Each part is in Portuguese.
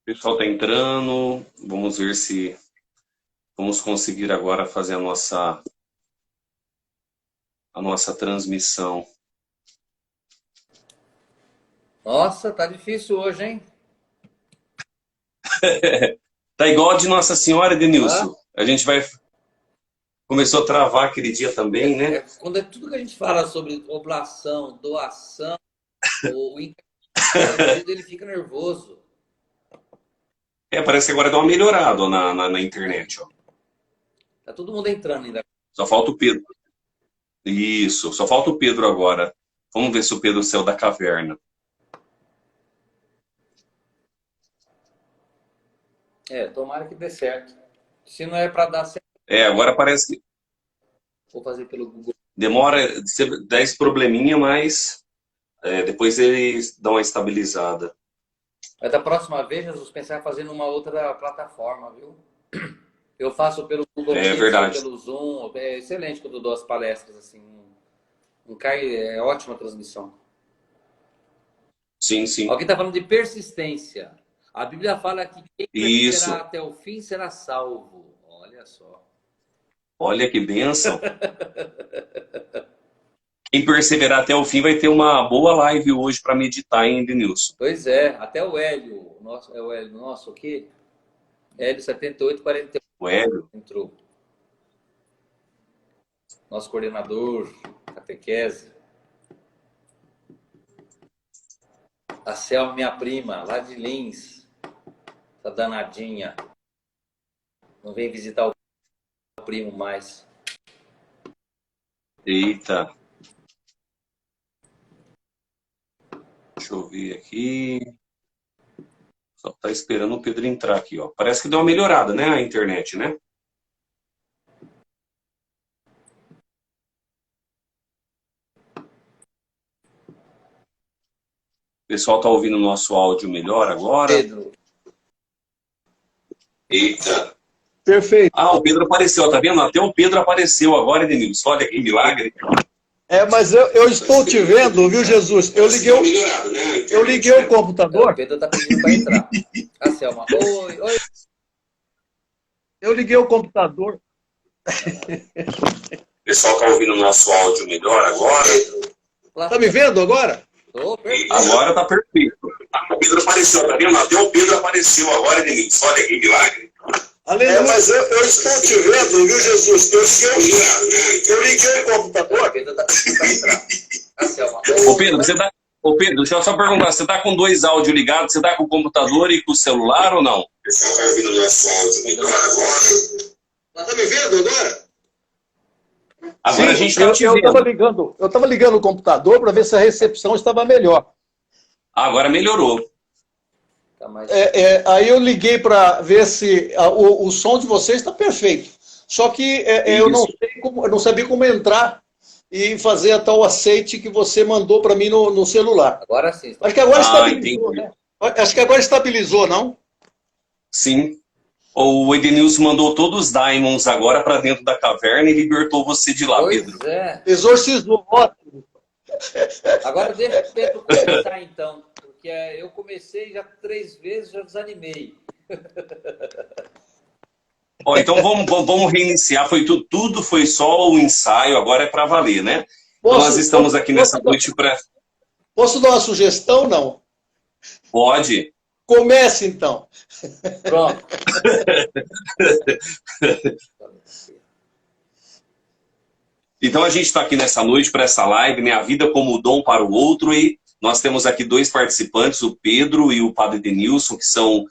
pessoal está entrando. Vamos ver se vamos conseguir agora fazer a nossa transmissão. Nossa, tá difícil hoje, hein? Tá igual a de Nossa Senhora, Edenilson. Ah, A gente vai. Começou a travar aquele dia também, né? quando é tudo que a gente fala sobre oblação, doação, o encardido, ele fica nervoso. Parece que agora deu uma melhorada ó, na internet, ó. Tá todo mundo entrando ainda. Só falta o Pedro. Isso, só falta o Pedro agora. Vamos ver se o Pedro saiu da caverna. Tomara que dê certo. Se não é para dar certo, Agora parece que vou fazer pelo Google. demora, dá esse probleminha, mas depois ele dá uma estabilizada. Mas da próxima vez, Jesus, pensar em fazer numa outra plataforma, viu? Eu faço pelo Google É Meet, verdade. pelo Zoom. É excelente quando eu dou as palestras assim. Não cai, é ótima transmissão. Sim, sim. Alguém está falando de persistência. A Bíblia fala que quem Isso. perseverar até o fim será salvo. Olha só. Olha que bênção. Quem perseverar até o fim vai ter uma boa live hoje para meditar, hein, Denilson? Pois é, até o Hélio, nosso, é o Hélio, nosso aqui, Hélio 7848 O Hélio. entrou. Nosso coordenador, catequese. A Selma, minha prima, lá de Lins, essa danadinha. Não vem visitar o primo mais. Eita. Deixa eu ver aqui. Só tá esperando o Pedro entrar aqui, ó. Parece que deu uma melhorada, né, a internet, né? O pessoal tá ouvindo o nosso áudio melhor agora? Pedro. Eita. Perfeito. Ah, o Pedro apareceu, tá vendo? Até o Pedro apareceu agora, Denilson. Olha que milagre. Mas eu estou te vendo, viu, Jesus? Eu liguei o O computador. Pedro tá pedindo para entrar. A Selma, oi, oi. Eu liguei o computador. O pessoal tá ouvindo o nosso áudio melhor agora? Tá me vendo agora? Tô, perfeito. Agora tá perfeito. O Pedro apareceu, tá vendo? Até o Pedro apareceu agora, Denilson. Olha que milagre. Mas eu estou te vendo, viu, Jesus? Eu liguei o computador. O Pedro tá pedindo para entrar. A Selma, Ô Pedro, Ô Pedro, deixa eu só perguntar, você tá com dois áudios ligados, você tá com o computador e com o celular ou não? Você tá ouvindo o nosso áudio melhor agora? Tá me vendo agora? Agora Sim, a gente tá te vendo. eu estava ligando o computador para ver se a recepção estava melhor. Agora melhorou. Tá mais... Aí eu liguei para ver se o som de vocês está perfeito. Só que eu não sabia como entrar e fazer a tal aceite que você mandou para mim no celular. Agora sim. Acho que agora entendi. estabilizou, né? Acho que agora estabilizou, não? Sim. O Edenilson mandou todos os Diamonds agora para dentro da caverna e libertou você de lá, Pois Pedro. é. Exorcizou, ótimo. Agora deixa o Pedro começar então, porque eu comecei já 3 vezes, já desanimei. Ó, então vamos reiniciar. Tudo foi só o ensaio, agora é para valer, né? Nós estamos aqui nessa noite para... Posso dar uma sugestão, não? Pode. Comece, então. Pronto. Então a gente está aqui nessa noite para essa live, né? A vida como dom para o outro, e nós temos aqui dois participantes, o Pedro e o Padre Denilson, que são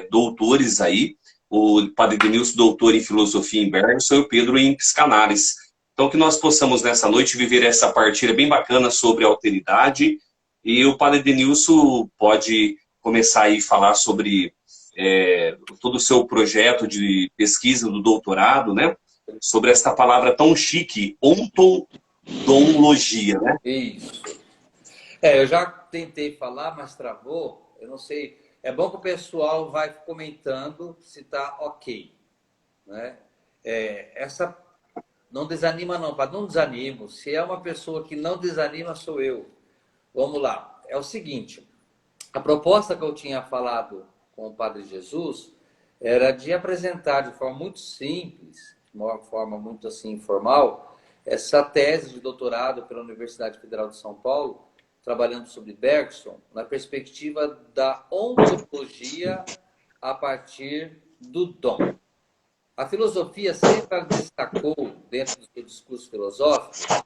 doutores aí. O Padre Denilson, doutor em filosofia em Bergson, e o Pedro em psicanálise. Então que nós possamos nessa noite viver essa partilha bem bacana sobre a alteridade, e o Padre Denilson pode começar aí a falar sobre todo o seu projeto de pesquisa do doutorado, né? Sobre esta palavra tão chique, ontologia, né? Isso. Eu já tentei falar, mas travou. Eu não sei. É bom que o pessoal vai comentando se está ok, né? Não desanima não, para não desanimo. Se é uma pessoa que não desanima, sou eu. Vamos lá. É o seguinte, a proposta que eu tinha falado com o Padre Jesus era de apresentar de forma muito simples, de uma forma muito assim informal, essa tese de doutorado pela Universidade Federal de São Paulo, trabalhando sobre Bergson, na perspectiva da ontologia a partir do dom. A filosofia sempre destacou, dentro do seu discurso filosófico,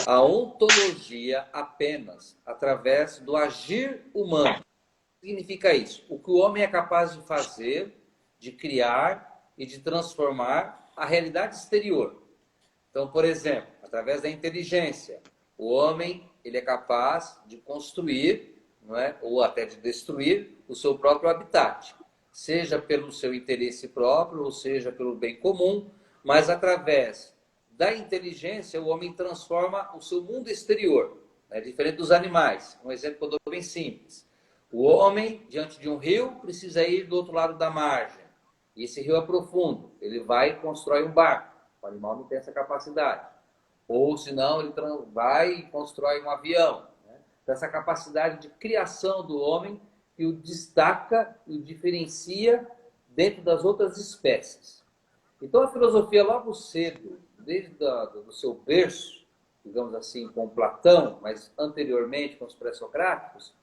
a ontologia apenas através do agir humano. O que significa isso? O que o homem é capaz de fazer, de criar e de transformar a realidade exterior. Então, por exemplo, através da inteligência, o homem ele é capaz de construir, não é? Ou até de destruir o seu próprio habitat, seja pelo seu interesse próprio, ou seja pelo bem comum, mas através da inteligência o homem transforma o seu mundo exterior, né? Diferente dos animais. Um exemplo que eu dou bem simples. O homem, diante de um rio, precisa ir do outro lado da margem. E esse rio é profundo. Ele vai e constrói um barco. O animal não tem essa capacidade. Ou, senão, ele vai e constrói um avião. Né? Essa capacidade de criação do homem que o destaca e o diferencia dentro das outras espécies. Então, a filosofia, logo cedo, desde o seu berço, digamos assim, com Platão, mas anteriormente com os pré-socráticos,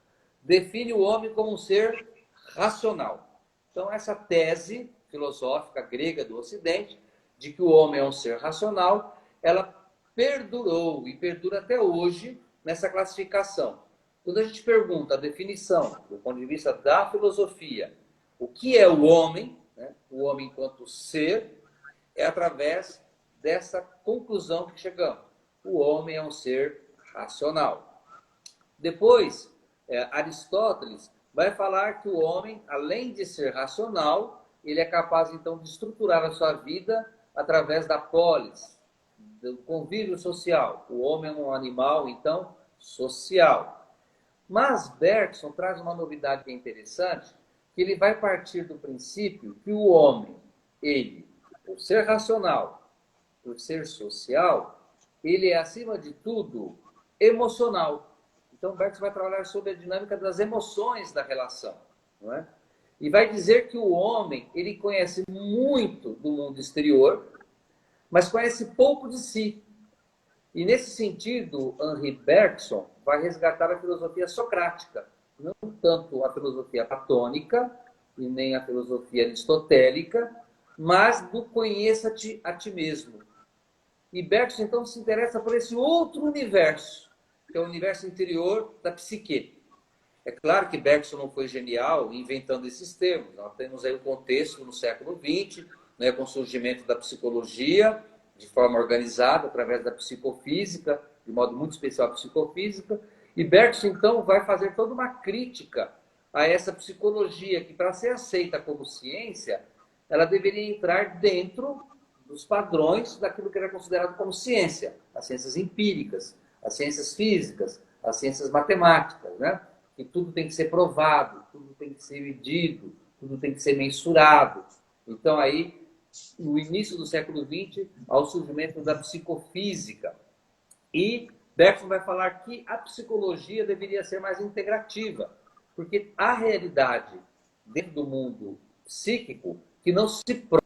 define o homem como um ser racional. Então, essa tese filosófica grega do Ocidente, de que o homem é um ser racional, ela perdurou e perdura até hoje nessa classificação. Quando a gente pergunta a definição, do ponto de vista da filosofia, o que é o homem, né? O homem enquanto ser, é através dessa conclusão que chegamos. O homem é um ser racional. Depois, Aristóteles vai falar que o homem, além de ser racional, ele é capaz, então, de estruturar a sua vida através da polis, do convívio social. O homem é um animal, então, social. Mas Bergson traz uma novidade que é interessante, que ele vai partir do princípio que o homem, ele, por ser racional, por ser social, ele é, acima de tudo, emocional. Então, Bergson vai trabalhar sobre a dinâmica das emoções da relação, não é? E vai dizer que o homem, ele conhece muito do mundo exterior, mas conhece pouco de si. E, nesse sentido, Henri Bergson vai resgatar a filosofia socrática, não tanto a filosofia platônica e nem a filosofia aristotélica, mas do conheça-te a ti mesmo. E Bergson, então, se interessa por esse outro universo, que é o universo interior da psique. É claro que Bergson não foi genial inventando esses termos. Nós temos aí o contexto no século XX, né, com o surgimento da psicologia, de forma organizada, através da psicofísica, de modo muito especial a psicofísica. E Bergson, então, vai fazer toda uma crítica a essa psicologia, que para ser aceita como ciência, ela deveria entrar dentro dos padrões daquilo que era considerado como ciência, as ciências empíricas, as ciências físicas, as ciências matemáticas, né? Que tudo tem que ser provado, tudo tem que ser medido, tudo tem que ser mensurado. Então, aí, no início do século XX, ao surgimento da psicofísica. E Bergson vai falar que a psicologia deveria ser mais integrativa, porque a realidade dentro do mundo psíquico que não se prova.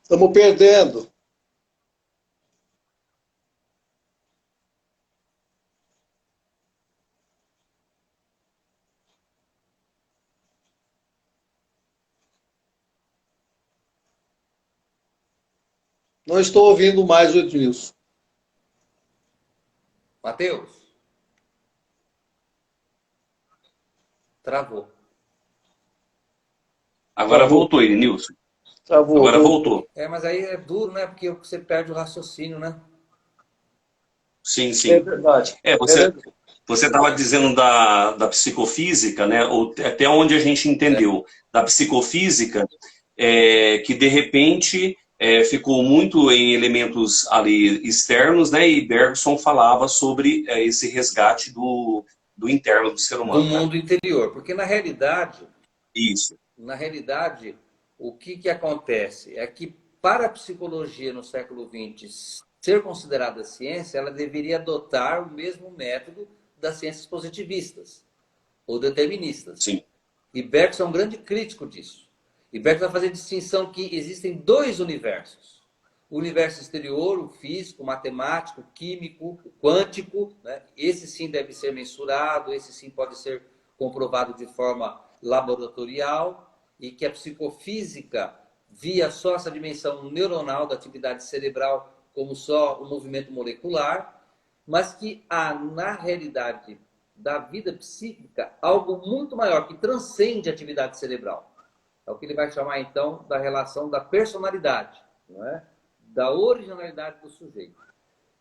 Estamos perdendo. Não estou ouvindo mais o Edmilson. Mateus? Travou. Agora voltou, Nilson. Agora voltou. Mas aí é duro, né? Porque você perde o raciocínio, né? Sim, sim. É verdade. Você estava dizendo da psicofísica, né? Ou até onde a gente entendeu. Da psicofísica, que de repente ficou muito em elementos ali externos, né? E Bergson falava sobre esse resgate do interno do ser Do humano, né? mundo interior. Porque, Isso. na realidade, o que acontece é que, para a psicologia no século XX ser considerada ciência, ela deveria adotar o mesmo método das ciências positivistas ou deterministas. Sim. E Bergson é um grande crítico disso. E Bergson vai fazer a distinção que existem dois universos. O universo exterior, o físico, o matemático, o químico, o quântico, né? Esse sim deve ser mensurado, esse sim pode ser comprovado de forma laboratorial, e que a psicofísica via só essa dimensão neuronal da atividade cerebral como só o movimento molecular, mas que há, na realidade da vida psíquica, algo muito maior, que transcende a atividade cerebral. É o que ele vai chamar, então, da relação da personalidade, não é? Da originalidade do sujeito.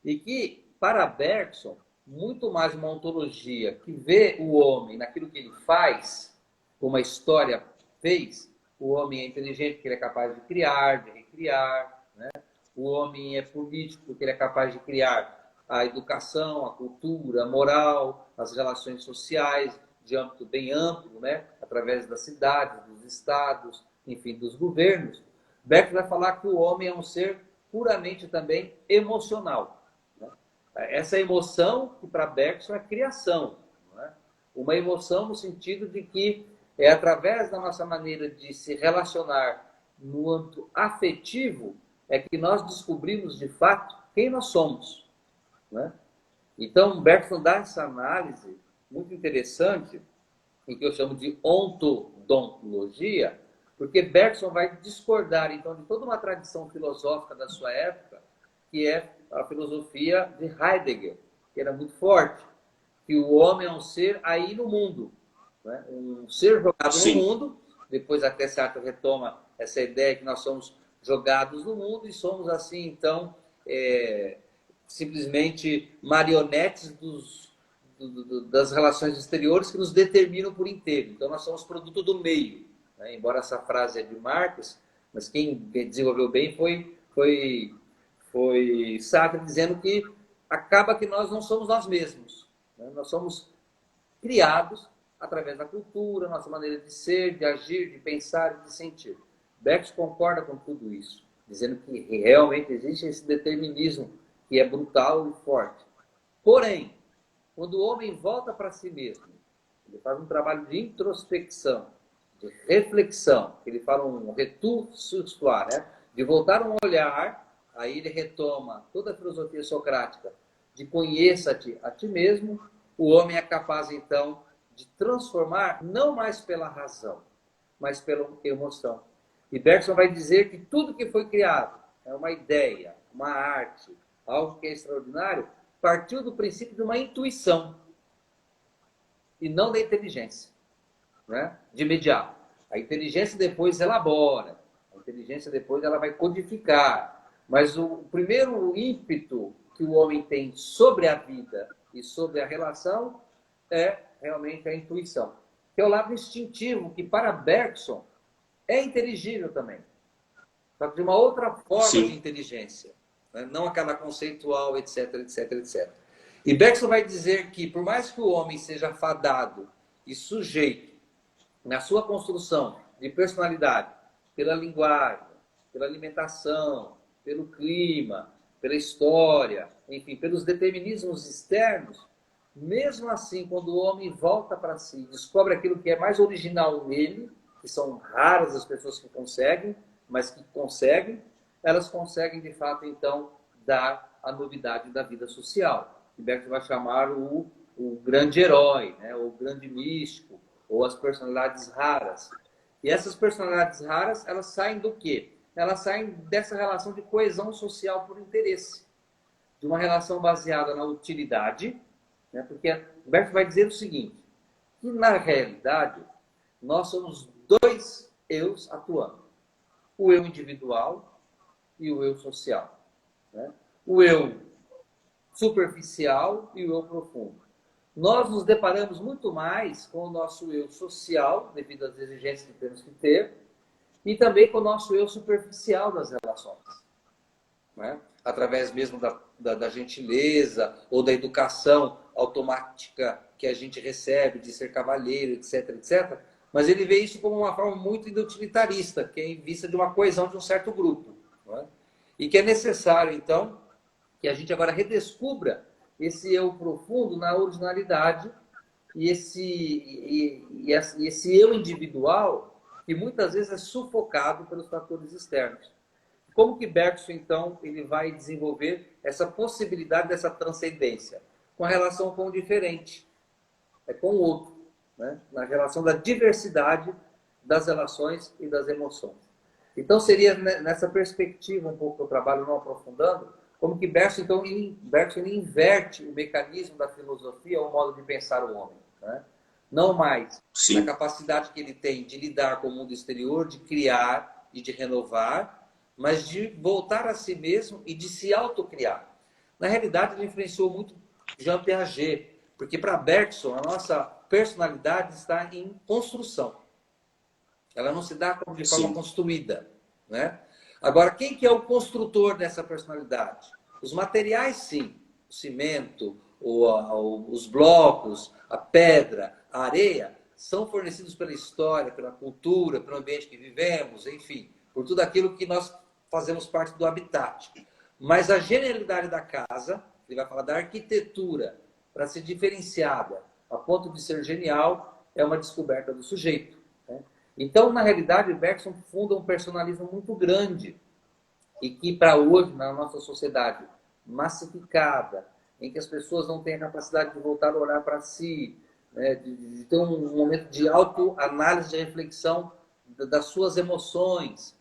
E que, para Bergson, muito mais uma ontologia que vê o homem naquilo que ele faz, como a história fez. O homem é inteligente porque ele é capaz de criar, de recriar, né? O homem é político porque ele é capaz de criar a educação, a cultura, a moral, as relações sociais de âmbito bem amplo, né? Através das cidades, dos estados, enfim, dos governos. Beck vai falar que o homem é um ser puramente também emocional, né? Essa emoção, que para Bergson é criação, não é? Uma emoção no sentido de que é através da nossa maneira de se relacionar no âmbito afetivo é que nós descobrimos de fato quem nós somos, né? Então, Bergson dá essa análise muito interessante, em que eu chamo de ontodontologia, porque Bergson vai discordar, então, de toda uma tradição filosófica da sua época, que é a filosofia de Heidegger, que era muito forte, que o homem é um ser aí no mundo, né? Um ser jogado Sim. no mundo. Depois até Sartre retoma essa ideia que nós somos jogados no mundo e somos assim, então, simplesmente marionetes das relações exteriores que nos determinam por inteiro. Então, nós somos produto do meio, né? Embora essa frase é de Marx, mas quem desenvolveu bem foi Sartre, dizendo que acaba que nós não somos nós mesmos, né? Nós somos criados através da cultura, nossa maneira de ser, de agir, de pensar e de sentir. Bergson concorda com tudo isso, dizendo que realmente existe esse determinismo que é brutal e forte. Porém, quando o homem volta para si mesmo, ele faz um trabalho de introspecção, de reflexão, ele fala um retour sur soi, né? De voltar um olhar, aí ele retoma toda a filosofia socrática de conheça-te a ti mesmo. O homem é capaz, então, de transformar não mais pela razão, mas pela emoção. E Bergson vai dizer que tudo que foi criado é uma ideia, uma arte, algo que é extraordinário, partiu do princípio de uma intuição e não da inteligência, né? De imediato. A inteligência depois elabora, a inteligência depois ela vai codificar, mas o primeiro ímpeto que o homem tem sobre a vida e sobre a relação é realmente a intuição, que é o lado instintivo, que para Bergson é inteligível também, só que de uma outra forma Sim. de inteligência, né? Não aquela conceitual, etc, etc, etc. E Bergson vai dizer que, por mais que o homem seja fadado e sujeito na sua construção de personalidade, pela linguagem, pela alimentação, pelo clima, pela história, enfim, pelos determinismos externos, mesmo assim, quando o homem volta para si, descobre aquilo que é mais original nele, que são raras as pessoas que conseguem, mas que conseguem, elas conseguem, de fato, então, dar a novidade da vida social. Que Bergson vai chamar o grande herói, né? O grande místico, ou as personalidades raras. E essas personalidades raras, elas saem do quê? Elas saem dessa relação de coesão social por interesse, de uma relação baseada na utilidade, né? Porque Bergson vai dizer o seguinte, que na realidade nós somos dois eus atuando. O eu individual e o eu social, né? O eu superficial e o eu profundo. Nós nos deparamos muito mais com o nosso eu social, devido às exigências que temos que ter, e também com o nosso eu superficial das relações, né? Através mesmo da gentileza ou da educação automática que a gente recebe de ser cavalheiro, etc, etc. Mas ele vê isso como uma forma muito utilitarista, que é em vista de uma coesão de um certo grupo, né? E que é necessário, então, que a gente agora redescubra esse eu profundo na originalidade e esse eu individual que muitas vezes é sufocado pelos fatores externos. Como que Bergson, então, ele vai desenvolver essa possibilidade dessa transcendência? Com a relação com o diferente, com o outro, né? Na relação da diversidade das relações e das emoções. Então, seria nessa perspectiva um pouco que eu trabalho, não aprofundando, como que Bergson, então, ele inverte o mecanismo da filosofia, o modo de pensar o homem, né? Não mais na capacidade que ele tem de lidar com o mundo exterior, de criar e de renovar, mas de voltar a si mesmo e de se autocriar. Na realidade, ele influenciou muito Jean Piaget, porque para Bergson, a nossa personalidade está em construção. Ela não se dá de forma construída, né? Agora, quem que é o construtor dessa personalidade? Os materiais, sim. O cimento, os blocos, a pedra, a areia, são fornecidos pela história, pela cultura, pelo ambiente que vivemos, enfim, por tudo aquilo que nós fazemos parte do habitat. Mas a genialidade da casa, ele vai falar da arquitetura, para ser diferenciada, a ponto de ser genial, é uma descoberta do sujeito, né? Então, na realidade, Bergson funda um personalismo muito grande e que, para hoje, na nossa sociedade massificada, em que as pessoas não têm a capacidade de voltar a olhar para si, né, de ter um momento de autoanálise, de reflexão das suas emoções.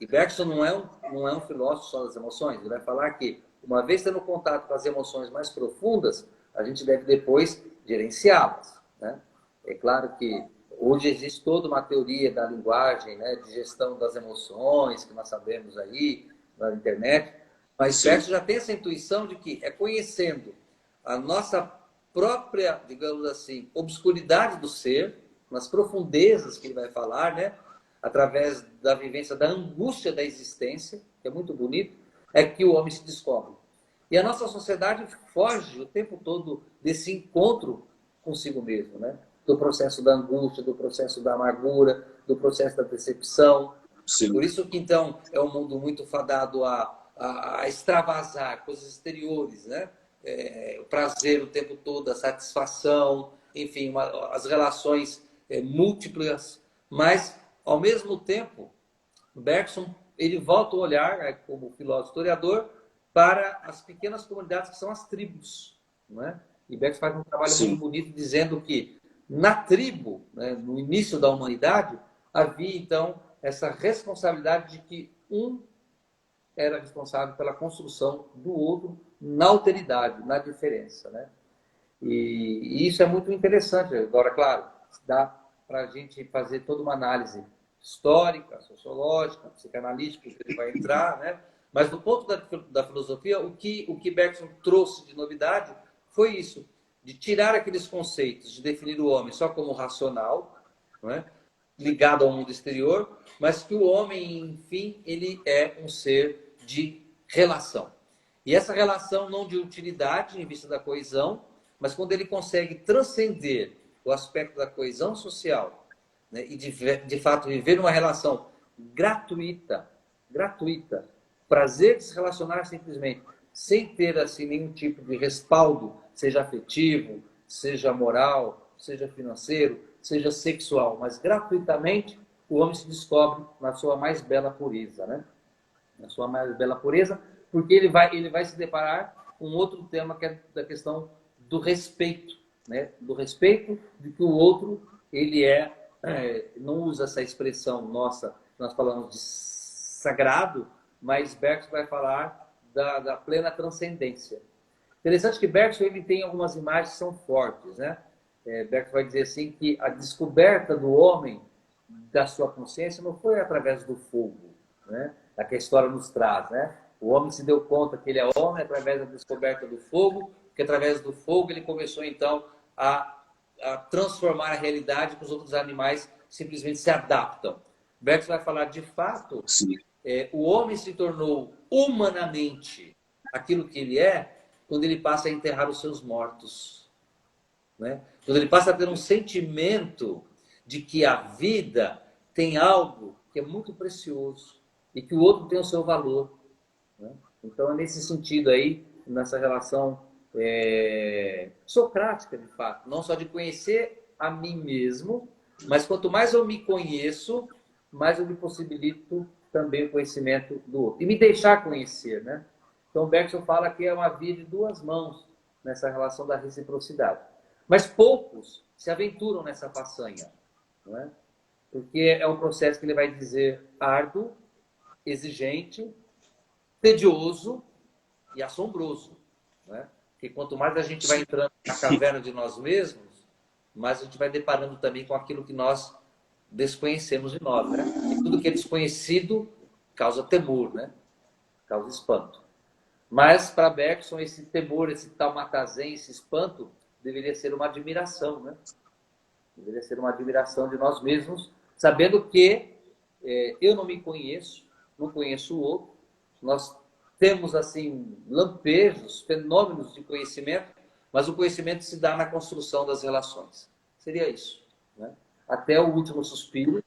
E Bergson não é um filósofo só das emoções. Ele vai falar que, uma vez tendo contato com as emoções mais profundas, a gente deve depois gerenciá-las, né? É claro que hoje existe toda uma teoria da linguagem, né, de gestão das emoções, que nós sabemos aí na internet, mas Bergson já tem essa intuição de que é conhecendo a nossa própria, digamos assim, obscuridade do ser, nas profundezas que ele vai falar, né, através da vivência da angústia da existência, que é muito bonito, é que o homem se descobre. E a nossa sociedade foge o tempo todo desse encontro consigo mesmo, né? Do processo da angústia, do processo da amargura, do processo da decepção. Sim. Por isso que, então, é um mundo muito fadado a extravasar coisas exteriores, né? O prazer o tempo todo, a satisfação, enfim, as relações múltiplas. Mas, ao mesmo tempo, Bergson ele volta o olhar, como filósofo historiador, para as pequenas comunidades que são as tribos, não é? E Bergson faz um trabalho muito bonito dizendo que na tribo, né, no início da humanidade, havia então essa responsabilidade de que um era responsável pela construção do outro na alteridade, na diferença, né? E isso é muito interessante. Agora, claro, dá para a gente fazer toda uma análise histórica, sociológica, psicanalítica, que ele vai entrar, né? Mas do ponto da filosofia, o que Bergson trouxe de novidade foi isso, de tirar aqueles conceitos, de definir o homem só como racional, não é? Ligado ao mundo exterior, mas que o homem, enfim, ele é um ser de relação. E essa relação não de utilidade em vista da coesão, mas quando ele consegue transcender o aspecto da coesão social, né, e de fato viver uma relação gratuita, prazer de se relacionar simplesmente, sem ter assim nenhum tipo de respaldo, seja afetivo, seja moral, seja financeiro, seja sexual, mas gratuitamente o homem se descobre na sua mais bela pureza, né? Na sua mais bela pureza, porque ele vai se deparar com outro tema que é da questão do respeito, né? Do respeito de que o outro ele não usa essa expressão nossa, nós falamos de sagrado, mas Bergson vai falar da plena transcendência. Interessante que Bergson ele tem algumas imagens que são fortes, né? Bergson vai dizer assim que a descoberta do homem da sua consciência não foi através do fogo, né? É que a história nos traz, né? O homem se deu conta que ele é homem através da descoberta do fogo, que através do fogo ele começou então a transformar a realidade que os outros animais simplesmente se adaptam. Bergson vai falar, de fato, o homem se tornou humanamente aquilo que ele é quando ele passa a enterrar os seus mortos. Né? Quando ele passa a ter um sentimento de que a vida tem algo que é muito precioso e que o outro tem o seu valor. Né? Então, é nesse sentido aí, nessa relação socrática, de fato, não só de conhecer a mim mesmo, mas quanto mais eu me conheço, mais eu me possibilito também o conhecimento do outro. E me deixar conhecer, né? Então, Bergson fala que é uma via de duas mãos nessa relação da reciprocidade. Mas poucos se aventuram nessa façanha, não é? Porque é um processo que ele vai dizer árduo, exigente, tedioso e assombroso, né? Porque quanto mais a gente vai entrando na caverna de nós mesmos, mais a gente vai deparando também com aquilo que nós desconhecemos de nós, né? E tudo que é desconhecido causa temor, né? Causa espanto. Mas para Bergson esse temor, esse tamatazém, esse espanto deveria ser uma admiração, né? Deveria ser uma admiração de nós mesmos, sabendo que eu não me conheço, não conheço o outro. Nós temos assim lampejos, fenômenos de conhecimento, mas o conhecimento se dá na construção das relações. Seria isso, né? Até o último suspiro,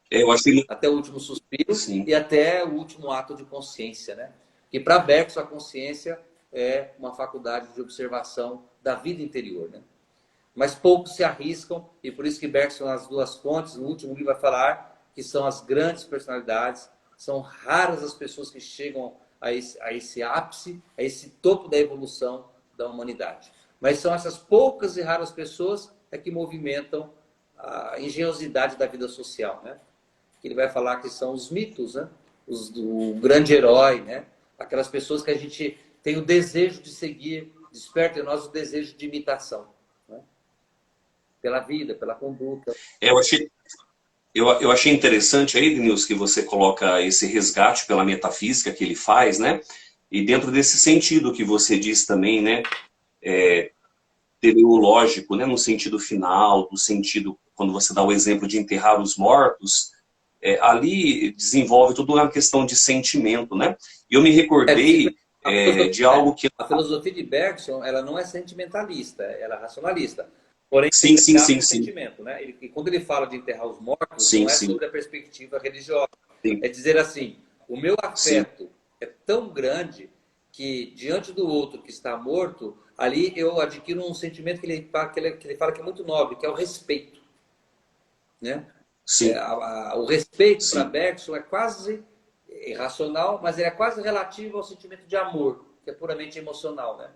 até o último suspiro e até o último ato de consciência, né? Que para Bergson a consciência é uma faculdade de observação da vida interior, né? Mas poucos se arriscam, e por isso que Bergson, nas duas fontes, no último livro, vai falar que são as grandes personalidades, são raras as pessoas que chegam a esse ápice, a esse topo da evolução da humanidade. Mas são essas poucas e raras pessoas que movimentam a engenhosidade da vida social, né? Que ele vai falar que são os mitos, né? O grande herói, né? Aquelas pessoas que a gente tem o desejo de seguir, desperta em nós o desejo de imitação, né? Pela vida, pela conduta. Eu achei interessante aí, Denilson, que você coloca esse resgate pela metafísica que ele faz, né? E dentro desse sentido que você diz também, né? Teleológico, né? No sentido final, no sentido, quando você dá o exemplo de enterrar os mortos, ali desenvolve toda uma questão de sentimento, né? E eu me recordei de algo que... A filosofia de Bergson, ela não é sentimentalista, ela é racionalista. Porém, sim. sentimento, né? E quando ele fala de enterrar os mortos, não é sobre a perspectiva religiosa. É dizer assim, o meu afeto é tão grande que, diante do outro que está morto, ali eu adquiro um sentimento que ele fala que é muito nobre, que é o respeito. Né? O respeito para Bergson é quase irracional, mas ele é quase relativo ao sentimento de amor, que é puramente emocional. Né?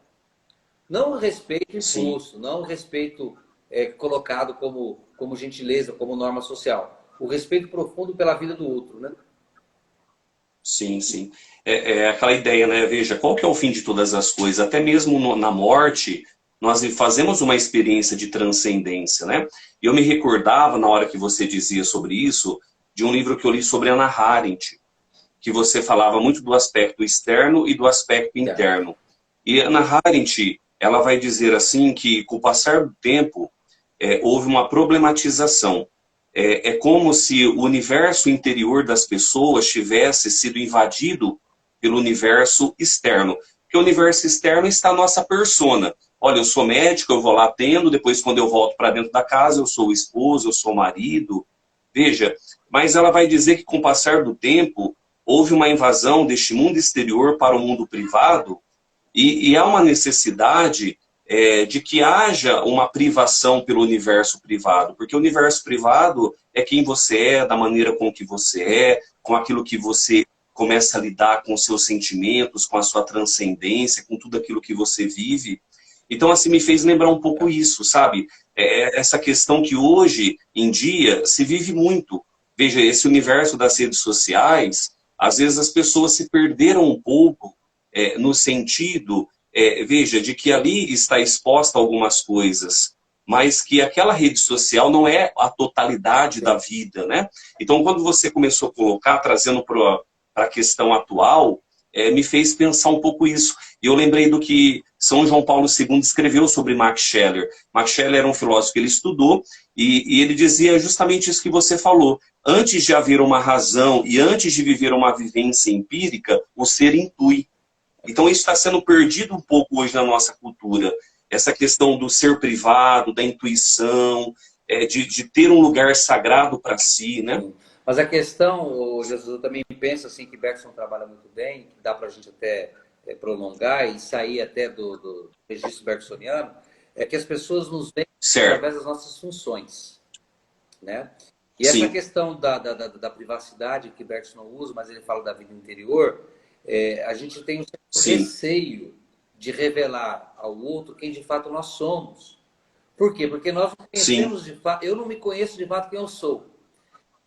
Não o respeito imposto, não o respeito colocado como gentileza, como norma social. O respeito profundo pela vida do outro, né? Sim. É aquela ideia, né? Veja, qual que é o fim de todas as coisas? Até mesmo na morte, nós fazemos uma experiência de transcendência, né? E eu me recordava, na hora que você dizia sobre isso, de um livro que eu li sobre Hannah Arendt, que você falava muito do aspecto externo e do aspecto interno. E Hannah Arendt, ela vai dizer assim que, com o passar do tempo, houve uma problematização. É como se o universo interior das pessoas tivesse sido invadido pelo universo externo. Porque o universo externo está a nossa persona. Olha, eu sou médico, eu vou lá atendo, depois quando eu volto para dentro da casa, eu sou o esposo, eu sou o marido. Veja, mas ela vai dizer que com o passar do tempo, houve uma invasão deste mundo exterior para o mundo privado, e há uma necessidade de que haja uma privação pelo universo privado, porque o universo privado é quem você é, da maneira com que você é, com aquilo que você começa a lidar com os seus sentimentos, com a sua transcendência, com tudo aquilo que você vive. Então, assim, me fez lembrar um pouco isso, sabe? Essa questão que hoje em dia se vive muito. Veja, esse universo das redes sociais, às vezes as pessoas se perderam um pouco no sentido... veja, de que ali está exposta algumas coisas, mas que aquela rede social não é a totalidade da vida, né? Então, quando você começou a colocar, trazendo para a questão atual, me fez pensar um pouco isso. E eu lembrei do que São João Paulo II escreveu sobre Max Scheler. Max Scheler era um filósofo que ele estudou, e ele dizia justamente isso que você falou. Antes de haver uma razão e antes de viver uma vivência empírica, o ser intui. Então isso está sendo perdido um pouco hoje na nossa cultura. Essa questão do ser privado, da intuição, de ter um lugar sagrado para si, né? Mas a questão, Jesus, eu também penso assim que Bergson trabalha muito bem, que dá para a gente até prolongar e sair até do registro bergsoniano, é que as pessoas nos veem através das nossas funções, né? E essa questão da privacidade que Bergson não usa, mas ele fala da vida interior, a gente tem um receio de revelar ao outro quem de fato nós somos. Por quê? Porque nós não conhecemos de fato, eu não me conheço de fato quem eu sou.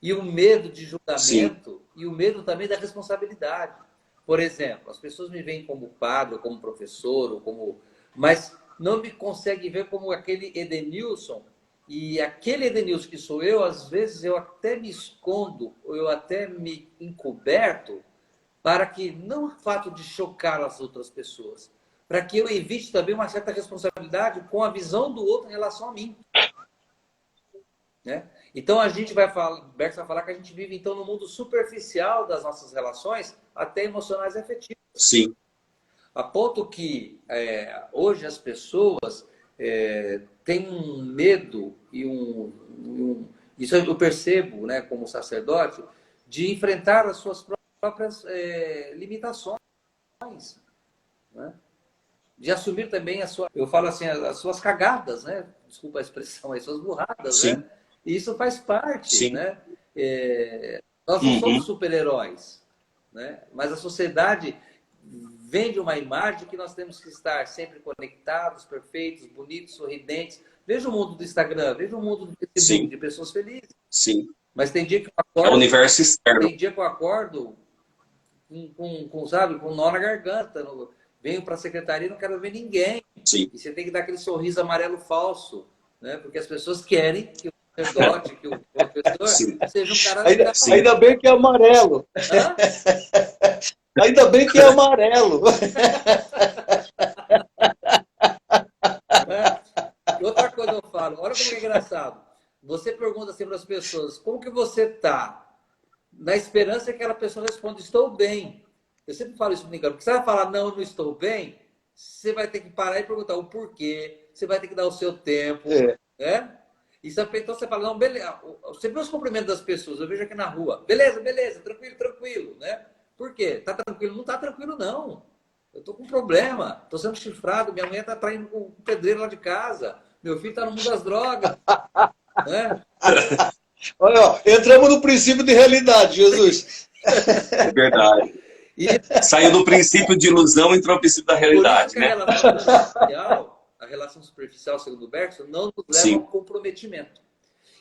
E o medo de julgamento e o medo também da responsabilidade. Por exemplo, as pessoas me veem como padre, ou como professor, ou como... mas não me conseguem ver como aquele Edenilson. E aquele Edenilson que sou eu, às vezes eu até me escondo, ou eu até me encoberto, para que, não o fato de chocar as outras pessoas, para que eu evite também uma certa responsabilidade com a visão do outro em relação a mim. Né? Então a gente vai falar, Bergson vai falar que a gente vive então no mundo superficial das nossas relações, até emocionais e afetivas. Sim. A ponto que hoje as pessoas têm um medo e isso eu percebo, né, como sacerdote, de enfrentar as suas próprias limitações, né? De assumir também eu falo assim, as suas cagadas, né? Desculpa a expressão, as suas burradas, né? E isso faz parte, né? Nós não somos super-heróis, né? Mas a sociedade vende uma imagem que nós temos que estar sempre conectados, perfeitos, bonitos, sorridentes. Veja o mundo do Instagram, veja o mundo do Facebook, de pessoas felizes. Sim. Mas tem dia que eu acordo... É o universo externo. Tem dia que eu acordo sabe, com um nó na garganta. Venho para a secretaria e não quero ver ninguém. Sim. E você tem que dar aquele sorriso amarelo falso, né? Porque as pessoas querem que o sacerdote, que o professor seja um cara... Ainda bem que é amarelo. Ainda bem que é amarelo. Outra coisa eu falo, olha como é engraçado. Você pergunta assim para as pessoas, como que você está? Na esperança que aquela pessoa responda, estou bem. Eu sempre falo isso brincando, porque você vai falar, não, não estou bem, você vai ter que parar e perguntar o porquê, você vai ter que dar o seu tempo, né? E então você fala, não, beleza. Você vê os cumprimentos das pessoas, eu vejo aqui na rua, beleza, beleza, tranquilo, tranquilo, né? Por quê? Tá tranquilo? Não tá tranquilo, não. Eu tô com um problema, tô sendo chifrado, minha mulher tá traindo com um pedreiro lá de casa, meu filho tá no mundo das drogas, né? Olha, ó, entramos no princípio de realidade, Jesus. É verdade. Saiu do princípio de ilusão e entrou no princípio da realidade, né? A relação superficial, segundo Bergson, não nos leva a um comprometimento.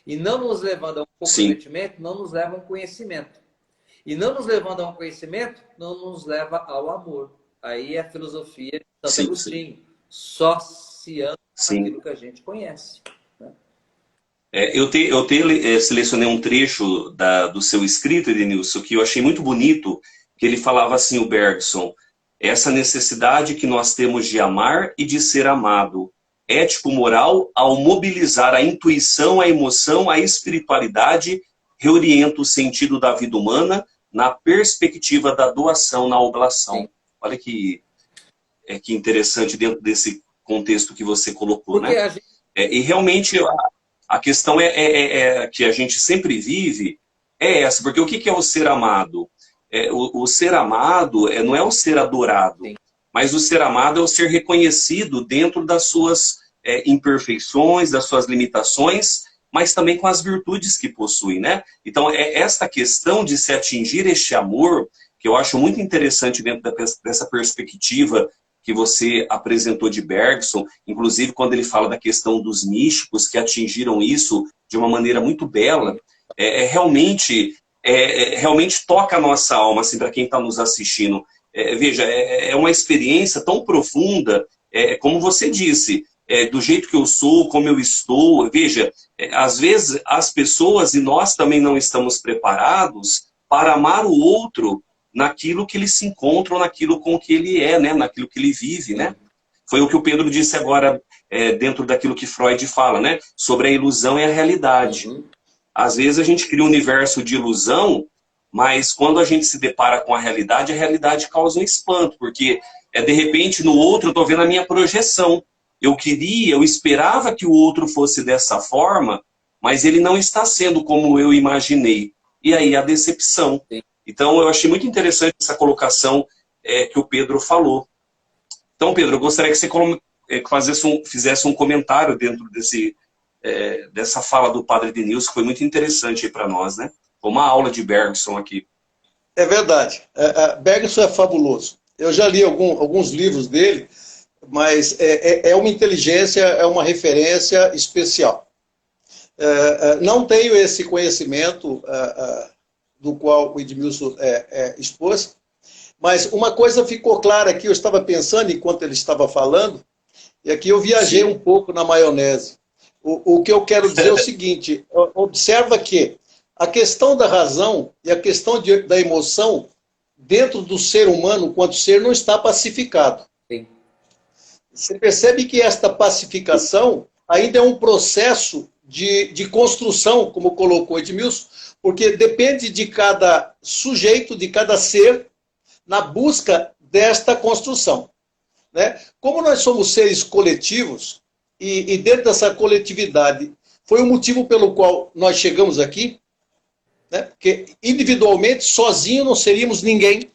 E não nos levando a um comprometimento, não nos leva a um conhecimento. E não nos levando a um conhecimento, não nos leva ao amor. Aí é a filosofia de Santo Agostinho. Só se ama aquilo que a gente conhece. Né? Eu selecionei um trecho do seu escrito, Edenilson, que eu achei muito bonito, que ele falava assim, o Bergson, essa necessidade que nós temos de amar e de ser amado, ético-moral, ao mobilizar a intuição, a emoção, a espiritualidade, reorienta o sentido da vida humana na perspectiva da doação, na oblação. Sim. Olha que interessante dentro desse contexto que você colocou, porque né? E realmente a questão que a gente sempre vive é essa, porque o que é o ser amado? O ser amado não é o ser adorado, sim, mas o ser amado é o ser reconhecido dentro das suas imperfeições, das suas limitações, mas também com as virtudes que possui, né? Então, esta questão de se atingir este amor, que eu acho muito interessante dentro dessa perspectiva que você apresentou de Bergson, inclusive quando ele fala da questão dos místicos que atingiram isso de uma maneira muito bela, realmente toca a nossa alma, assim, para quem está nos assistindo. Veja, é uma experiência tão profunda, como você disse, do jeito que eu sou, como eu estou. Veja, às vezes as pessoas, e nós também não estamos preparados para amar o outro naquilo que ele se encontra, ou naquilo com que ele é, né? Naquilo que ele vive, né? Foi o que o Pedro disse agora, dentro daquilo que Freud fala, né? Sobre a ilusão e a realidade. Às vezes a gente cria um universo de ilusão, mas quando a gente se depara com a realidade causa um espanto, porque de repente no outro eu estou vendo a minha projeção. Eu esperava que o outro fosse dessa forma, mas ele não está sendo como eu imaginei. E aí a decepção. Então eu achei muito interessante essa colocação que o Pedro falou. Então, Pedro, eu gostaria que você fizesse um comentário dentro dessa fala do Padre Edenilson, que foi muito interessante para nós, né? Foi uma aula de Bergson aqui. É verdade. Bergson é fabuloso. Eu já li alguns livros dele, mas é uma inteligência, é uma referência especial. Não tenho esse conhecimento do qual o Edmilson expôs, mas uma coisa ficou clara aqui, eu estava pensando enquanto ele estava falando, e aqui eu viajei um pouco na maionese. O que eu quero dizer é o seguinte, observa que a questão da razão e a questão da emoção dentro do ser humano, quanto ser, não está pacificado. Sim. Você percebe que esta pacificação ainda é um processo de construção, como colocou Edmilson, porque depende de cada sujeito, de cada ser, na busca desta construção. Né? Como nós somos seres coletivos, e dentro dessa coletividade, foi o motivo pelo qual nós chegamos aqui, né? Porque individualmente, sozinho, não seríamos ninguém.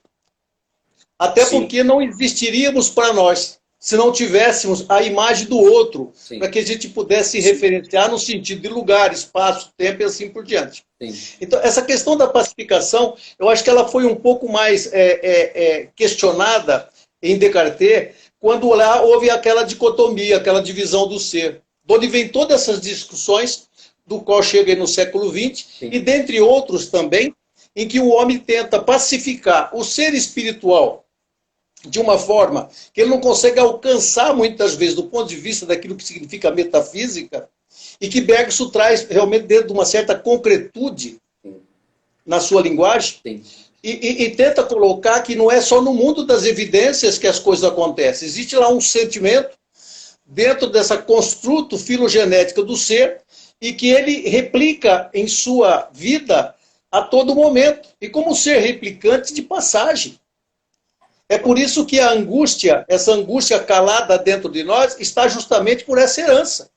Até porque não existiríamos para nós, se não tivéssemos a imagem do outro, para que a gente pudesse referenciar no sentido de lugar, espaço, tempo e assim por diante. Então, essa questão da pacificação, eu acho que ela foi um pouco mais questionada em Descartes, quando lá houve aquela dicotomia, aquela divisão do ser. De onde vem todas essas discussões, do qual chega no século XX, e dentre outros também, em que o homem tenta pacificar o ser espiritual de uma forma que ele não consegue alcançar, muitas vezes, do ponto de vista daquilo que significa metafísica, e que Bergson traz realmente dentro de uma certa concretude na sua linguagem, e tenta colocar que não é só no mundo das evidências que as coisas acontecem. Existe lá um sentimento dentro dessa construto filogenética do ser e que ele replica em sua vida a todo momento, e como ser replicante de passagem. É por isso que a angústia, essa angústia calada dentro de nós, está justamente por essa herança.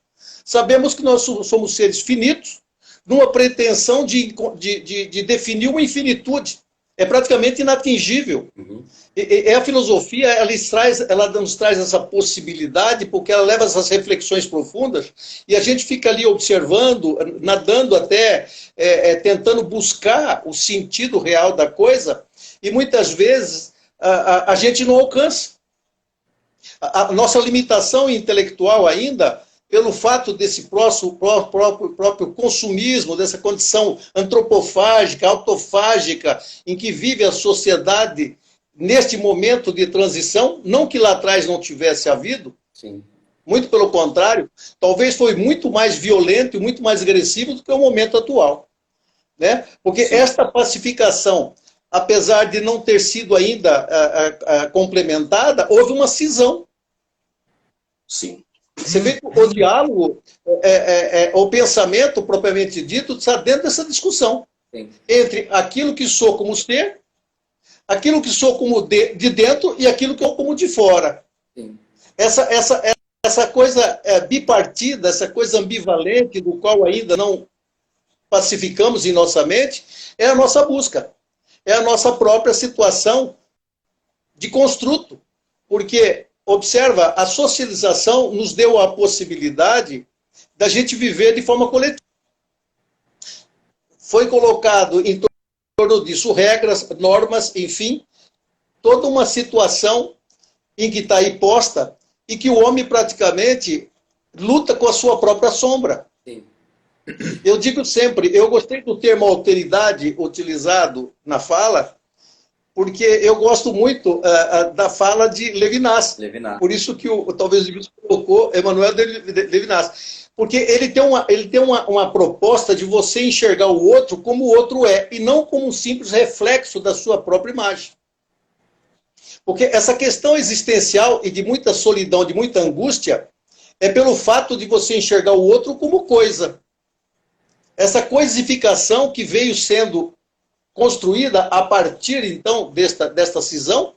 Sabemos que nós somos seres finitos, numa pretensão de definir uma infinitude. É praticamente inatingível. E a filosofia, ela nos traz essa possibilidade, porque ela leva essas reflexões profundas, e a gente fica ali observando, nadando até, tentando buscar o sentido real da coisa, e muitas vezes a gente não alcança. A nossa limitação intelectual ainda, pelo fato desse próprio consumismo, dessa condição antropofágica, autofágica, em que vive a sociedade neste momento de transição, não que lá atrás não tivesse havido, muito pelo contrário, talvez foi muito mais violento e muito mais agressivo do que o momento atual. Né? Porque esta pacificação, apesar de não ter sido ainda complementada, houve uma cisão. Você vê que o diálogo, o pensamento propriamente dito, está dentro dessa discussão. Entre aquilo que sou como ser, aquilo que sou como de dentro e aquilo que eu como de fora. Essa coisa bipartida, essa coisa ambivalente, do qual ainda não pacificamos em nossa mente, é a nossa busca. É a nossa própria situação de construto. Porque, observa, a socialização nos deu a possibilidade da gente viver de forma coletiva. Foi colocado em torno disso regras, normas, enfim, toda uma situação em que está aí posta e que o homem praticamente luta com a sua própria sombra. Eu digo sempre, eu gostei do termo alteridade utilizado na fala, porque eu gosto muito da fala de Levinas. Por isso que talvez o Edmilson colocou Emmanuel de Levinas. Porque ele tem uma proposta de você enxergar o outro como o outro é, e não como um simples reflexo da sua própria imagem. Porque essa questão existencial e de muita solidão, de muita angústia, é pelo fato de você enxergar o outro como coisa. Essa coisificação que veio sendo construída a partir, então, desta cisão,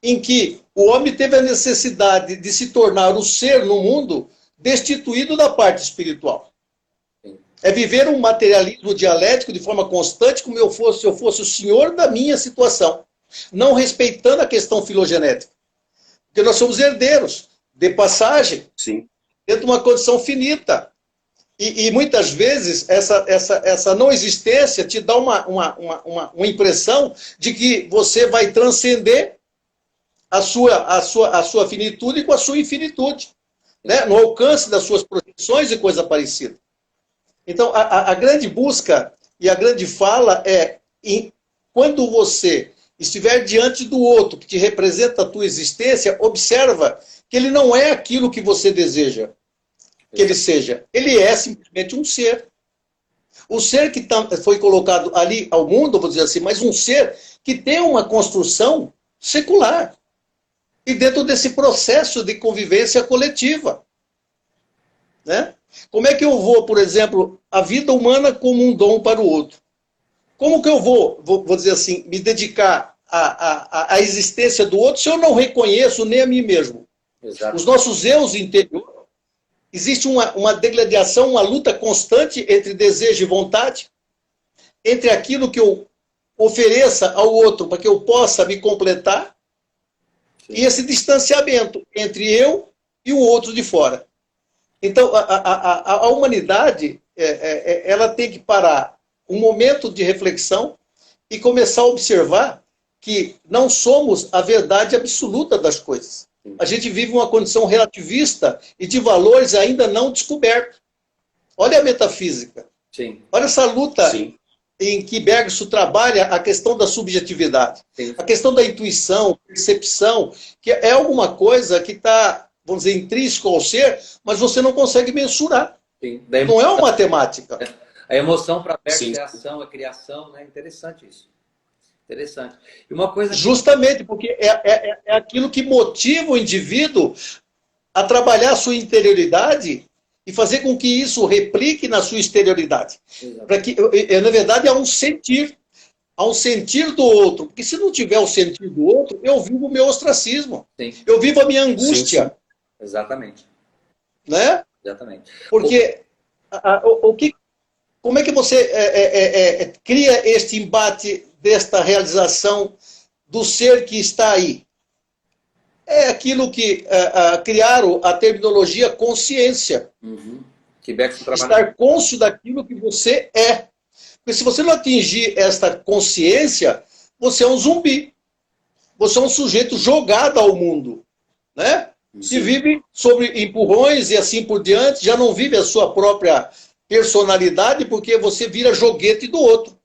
em que o homem teve a necessidade de se tornar o ser no mundo destituído da parte espiritual. É viver um materialismo dialético de forma constante, como se eu fosse o senhor da minha situação, não respeitando a questão filogenética. Porque nós somos herdeiros, de passagem, Sim. dentro de uma condição finita. E muitas vezes essa não existência te dá uma impressão de que você vai transcender a sua finitude com a sua infinitude, né? No alcance das suas projeções e coisa parecida. Então, a grande busca e a grande fala é quando você estiver diante do outro, que te representa a tua existência, observa que ele não é aquilo que você deseja que ele seja. Ele é simplesmente um ser. O ser que foi colocado ali ao mundo, vou dizer assim, mas um ser que tem uma construção secular. E dentro desse processo de convivência coletiva. Né? Como é que eu vou, por exemplo, a vida humana como um dom para o outro? Como que eu vou dizer assim, me dedicar à existência do outro se eu não reconheço nem a mim mesmo? Exato. Os nossos eus interiores, existe uma degladiação, uma luta constante entre desejo e vontade, entre aquilo que eu ofereça ao outro para que eu possa me completar, sim, e esse distanciamento entre eu e o outro de fora. Então, a humanidade, ela tem que parar um momento de reflexão e começar a observar que não somos a verdade absoluta das coisas. A gente vive uma condição relativista e de valores ainda não descobertos. Olha a metafísica. Sim. Olha essa luta, sim, em que Bergson trabalha a questão da subjetividade. Sim. A questão da intuição, percepção, que é alguma coisa que está, vamos dizer, intrínseco ao ser, mas você não consegue mensurar. Sim. Não é uma matemática. A emoção para Bergson é ação, é criação, né? Interessante isso. Interessante. E uma coisa que... Justamente, porque é aquilo que motiva o indivíduo a trabalhar a sua interioridade e fazer com que isso replique na sua exterioridade. Para que, na verdade, há um sentir do outro. Porque se não tiver o sentir do outro, eu vivo o meu ostracismo. Sim. Eu vivo a minha angústia. Sim, sim. Exatamente. Né? Exatamente. Porque como é que você cria este embate desta realização do ser que está aí? É aquilo que criaram a terminologia consciência. Uhum. Que Bergson trabalha. Estar cônscio daquilo que você é. Porque se você não atingir esta consciência, você é um zumbi. Você é um sujeito jogado ao mundo. Né? Se vive sobre empurrões e assim por diante, já não vive a sua própria personalidade, porque você vira joguete do outro.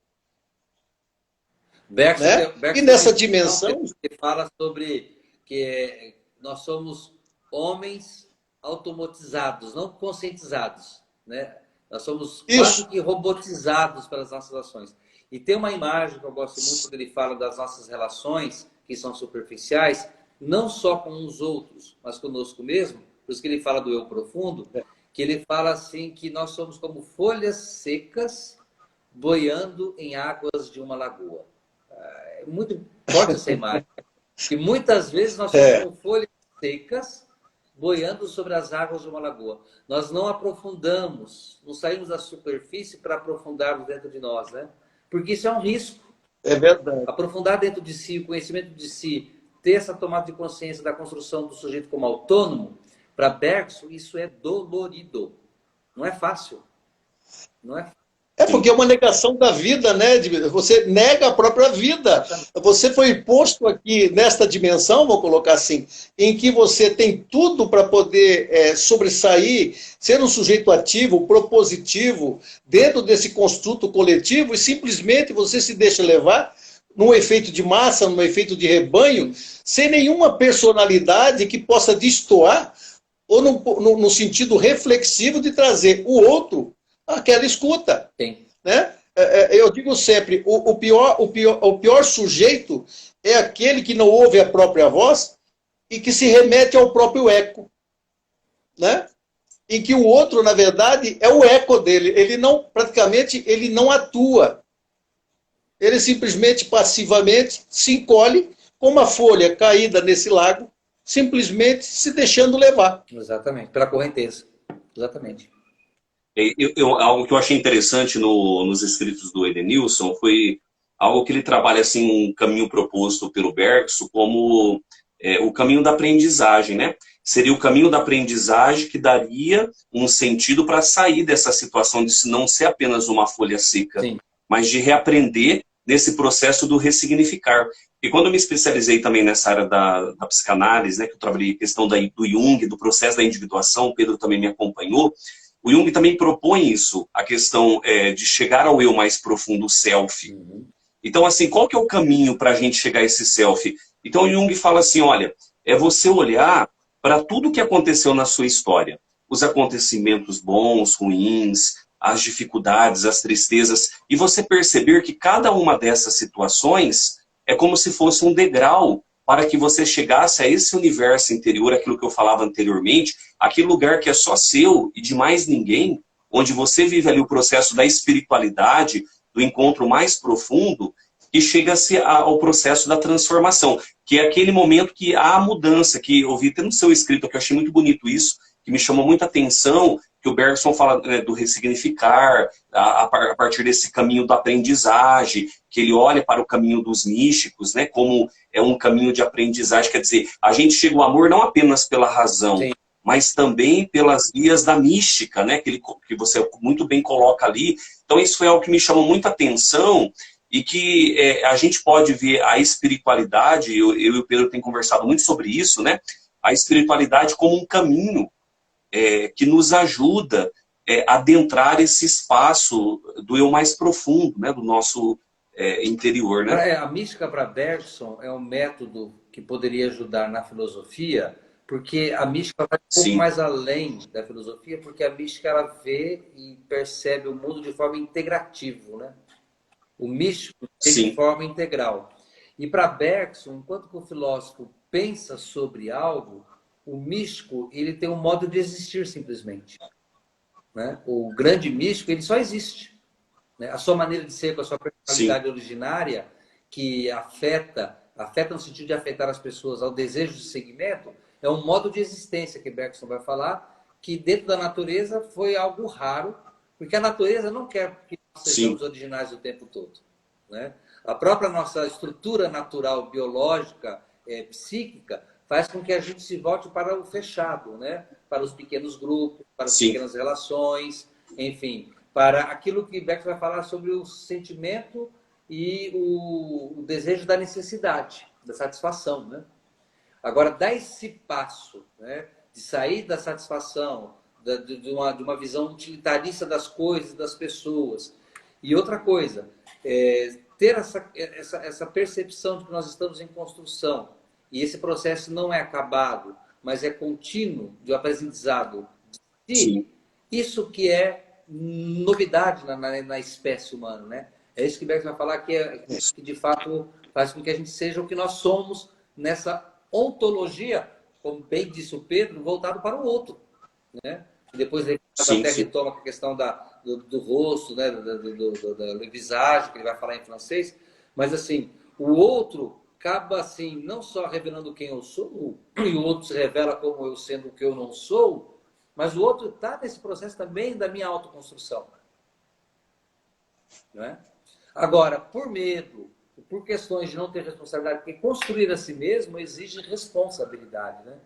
Bergson, né? Bergson e nessa dimensão... Ele fala sobre que nós somos homens automatizados, não conscientizados. Né? Nós somos quase que robotizados pelas nossas ações. E tem uma imagem que eu gosto muito, quando ele fala das nossas relações, que são superficiais, não só com os outros, mas conosco mesmo, por isso que ele fala do eu profundo, que ele fala assim que nós somos como folhas secas boiando em águas de uma lagoa. É muito forte essa imagem. E muitas vezes nós somos como folhas secas boiando sobre as águas de uma lagoa. Nós não aprofundamos, não saímos da superfície para aprofundarmos dentro de nós, né? Porque isso é um risco. É verdade. Aprofundar dentro de si, o conhecimento de si, ter essa tomada de consciência da construção do sujeito como autônomo, para Bergson, isso é dolorido. Não é fácil. Não é fácil. É porque é uma negação da vida, né? Você nega a própria vida. Você foi posto aqui nesta dimensão, vou colocar assim, em que você tem tudo para poder sobressair, ser um sujeito ativo, propositivo, dentro desse construto coletivo, e simplesmente você se deixa levar num efeito de massa, num efeito de rebanho, sem nenhuma personalidade que possa destoar ou no sentido reflexivo de trazer o outro àquela escuta. Sim. Né? Eu digo sempre, o pior sujeito é aquele que não ouve a própria voz e que se remete ao próprio eco. Né? Em que o outro, na verdade, é o eco dele. Ele não, praticamente, ele não atua. Ele simplesmente, passivamente, se encolhe como uma folha caída nesse lago, simplesmente se deixando levar. Exatamente, pela correnteza. Exatamente. Algo que eu achei interessante nos escritos do Edenilson foi algo que ele trabalha assim, um caminho proposto pelo Bergson como o caminho da aprendizagem, né? Seria o caminho da aprendizagem que daria um sentido para sair dessa situação de não ser apenas uma folha seca, Sim. mas de reaprender nesse processo do ressignificar. E quando eu me especializei também nessa área da psicanálise, né, que eu trabalhei a questão do Jung, do processo da individuação, o Pedro também me acompanhou, o Jung também propõe isso, a questão de chegar ao eu mais profundo, o self. Uhum. Então, assim, qual que é o caminho para a gente chegar a esse self? Então, o Jung fala assim, olha, é você olhar para tudo que aconteceu na sua história. Os acontecimentos bons, ruins, as dificuldades, as tristezas, e você perceber que cada uma dessas situações é como se fosse um degrau para que você chegasse a esse universo interior, aquilo que eu falava anteriormente, aquele lugar que é só seu e de mais ninguém, onde você vive ali o processo da espiritualidade, do encontro mais profundo, e chega-se ao processo da transformação, que é aquele momento que há a mudança, que eu vi até no seu escrito, que eu achei muito bonito isso, que me chamou muita atenção, que o Bergson fala do ressignificar, a partir desse caminho da aprendizagem, que ele olha para o caminho dos místicos, né, como é um caminho de aprendizagem, quer dizer, a gente chega ao amor não apenas pela razão, Sim. mas também pelas vias da mística, né, que você muito bem coloca ali. Então isso foi algo que me chamou muita atenção e que a gente pode ver a espiritualidade, eu e o Pedro tem conversado muito sobre isso, né, a espiritualidade como um caminho que nos ajuda a adentrar esse espaço do eu mais profundo, né, do nosso interior. Né? A mística para Bergson é um método que poderia ajudar na filosofia, porque a mística vai um pouco mais além da filosofia, porque a mística ela vê e percebe o mundo de forma integrativa, né? O místico vê de forma integral. E para Bergson, enquanto que o filósofo pensa sobre algo, o místico ele tem um modo de existir simplesmente. Né? O grande místico ele só existe. Né? A sua maneira de ser, com a sua personalidade originária, que afeta no sentido de afetar as pessoas ao desejo de seguimento, é um modo de existência que Bergson vai falar, que dentro da natureza foi algo raro, porque a natureza não quer que nós sejamos originais o tempo todo. Né? A própria nossa estrutura natural, biológica, psíquica, faz com que a gente se volte para o fechado, né? Para os pequenos grupos, para as pequenas relações, enfim, para aquilo que Bergson vai falar sobre o sentimento e o desejo da necessidade, da satisfação. Né? Agora, dar esse passo, né? De sair da satisfação, de uma visão utilitarista das coisas, das pessoas. E outra coisa, ter essa percepção de que nós estamos em construção, e esse processo não é acabado, mas é contínuo de aprendizado. Isso que é novidade na espécie humana, né? É isso que Bergson vai falar, que de fato faz com que a gente seja o que nós somos nessa ontologia, como bem disse o Pedro, voltado para o outro. Né? E depois ele até retoma a questão do rosto, né? da visagem, que ele vai falar em francês. Mas assim, o outro acaba assim, não só revelando quem eu sou, e o outro se revela como eu sendo o que eu não sou, mas o outro está nesse processo também da minha autoconstrução. Não é? Agora, por medo, por questões de não ter responsabilidade, porque construir a si mesmo exige responsabilidade. Né?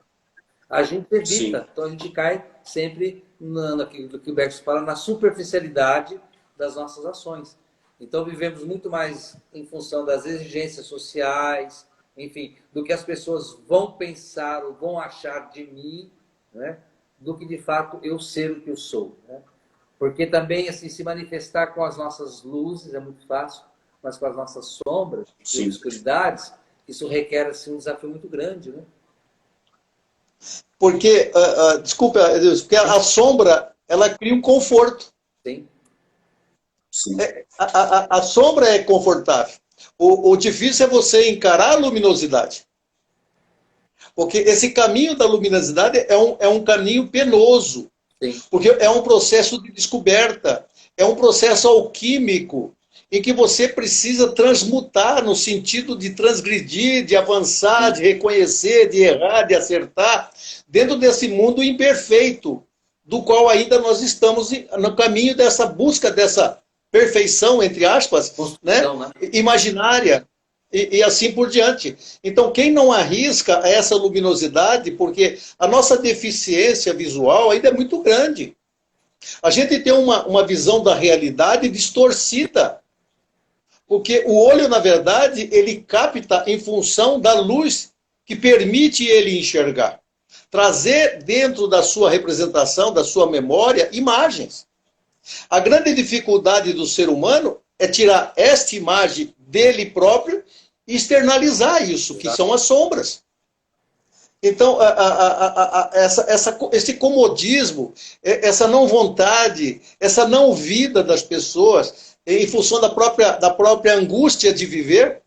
A gente evita, então a gente cai sempre naquilo que o Bergson fala, na superficialidade das nossas ações. Então, vivemos muito mais em função das exigências sociais, enfim, do que as pessoas vão pensar ou vão achar de mim, né? Do que, de fato, eu ser o que eu sou. Né? Porque também, assim, se manifestar com as nossas luzes é muito fácil, mas com as nossas sombras e obscuridades, isso requer, assim, um desafio muito grande. Né? Porque, desculpa, porque a sombra, ela cria um conforto. Sim. Sim. A sombra é confortável. O difícil é você encarar a luminosidade. Porque esse caminho da luminosidade é um caminho penoso. Sim. Porque é um processo de descoberta, é um processo alquímico, em que você precisa transmutar no sentido de transgredir, de avançar, de reconhecer, de errar, de acertar, dentro desse mundo imperfeito, do qual ainda nós estamos no caminho dessa busca dessa perfeição, entre aspas, né? Imaginária, e assim por diante. Então, quem não arrisca essa luminosidade, porque a nossa deficiência visual ainda é muito grande. A gente tem uma visão da realidade distorcida. Porque o olho, na verdade, ele capta em função da luz que permite ele enxergar. Trazer dentro da sua representação, da sua memória, imagens. A grande dificuldade do ser humano é tirar esta imagem dele próprio e externalizar isso, que são as sombras. Então, esse comodismo, essa não vontade, essa não vida das pessoas, em função da própria angústia de viver,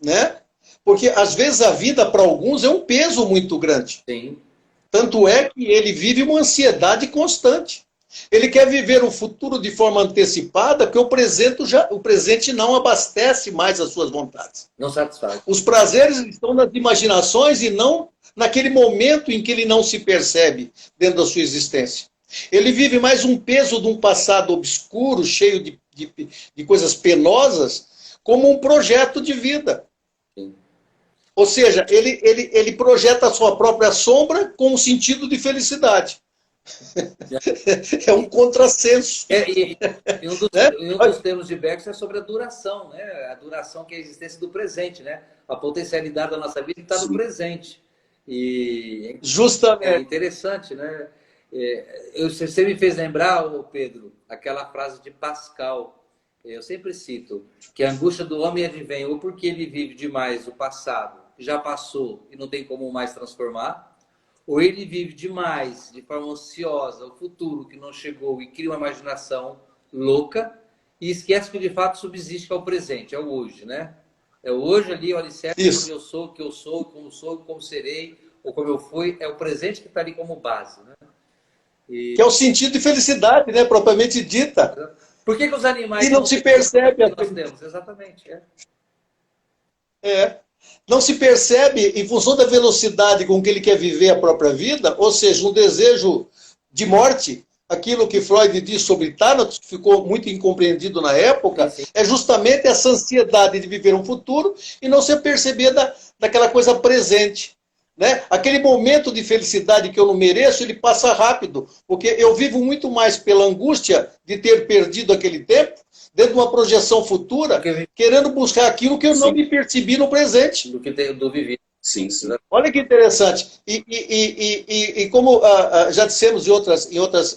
né? Porque, às vezes, a vida, para alguns, é um peso muito grande. Sim. Tanto é que ele vive uma ansiedade constante. Ele quer viver o futuro de forma antecipada, porque o presente não abastece mais as suas vontades. Não satisfaz. Os prazeres estão nas imaginações e não naquele momento em que ele não se percebe dentro da sua existência. Ele vive mais um peso de um passado obscuro, cheio de coisas penosas, como um projeto de vida. Sim. Ou seja, ele projeta a sua própria sombra com um sentido de felicidade. É um contrassenso. Um dos termos de Beck's é sobre a duração, né? A duração que é a existência do presente, né? A potencialidade da nossa vida está no presente. E justamente. É interessante, né? Você me fez lembrar, Pedro, aquela frase de Pascal. Eu sempre cito que a angústia do homem advém ou porque ele vive demais o passado, que já passou e não tem como mais transformar, ou ele vive demais, de forma ansiosa, o futuro que não chegou e cria uma imaginação louca e esquece que de fato subsiste, que é o presente, é o hoje, né? É o hoje ali, o alicerce, como eu sou, o que eu sou, como serei, ou como eu fui, é o presente que está ali como base, né? Que é o sentido de felicidade, né? Propriamente dita. Por que os animais... E não se percebe... Nós temos, exatamente. Não se percebe, em função da velocidade com que ele quer viver a própria vida, ou seja, um desejo de morte, aquilo que Freud diz sobre Thanatos, que ficou muito incompreendido na época, sim. É justamente essa ansiedade de viver um futuro e não se perceber daquela coisa presente. Né? Aquele momento de felicidade que eu não mereço, ele passa rápido, porque eu vivo muito mais pela angústia de ter perdido aquele tempo, dentro de uma projeção futura, querendo buscar aquilo que eu não me percebi no presente. Do viver. Sim, sim. Olha que interessante. E como já dissemos em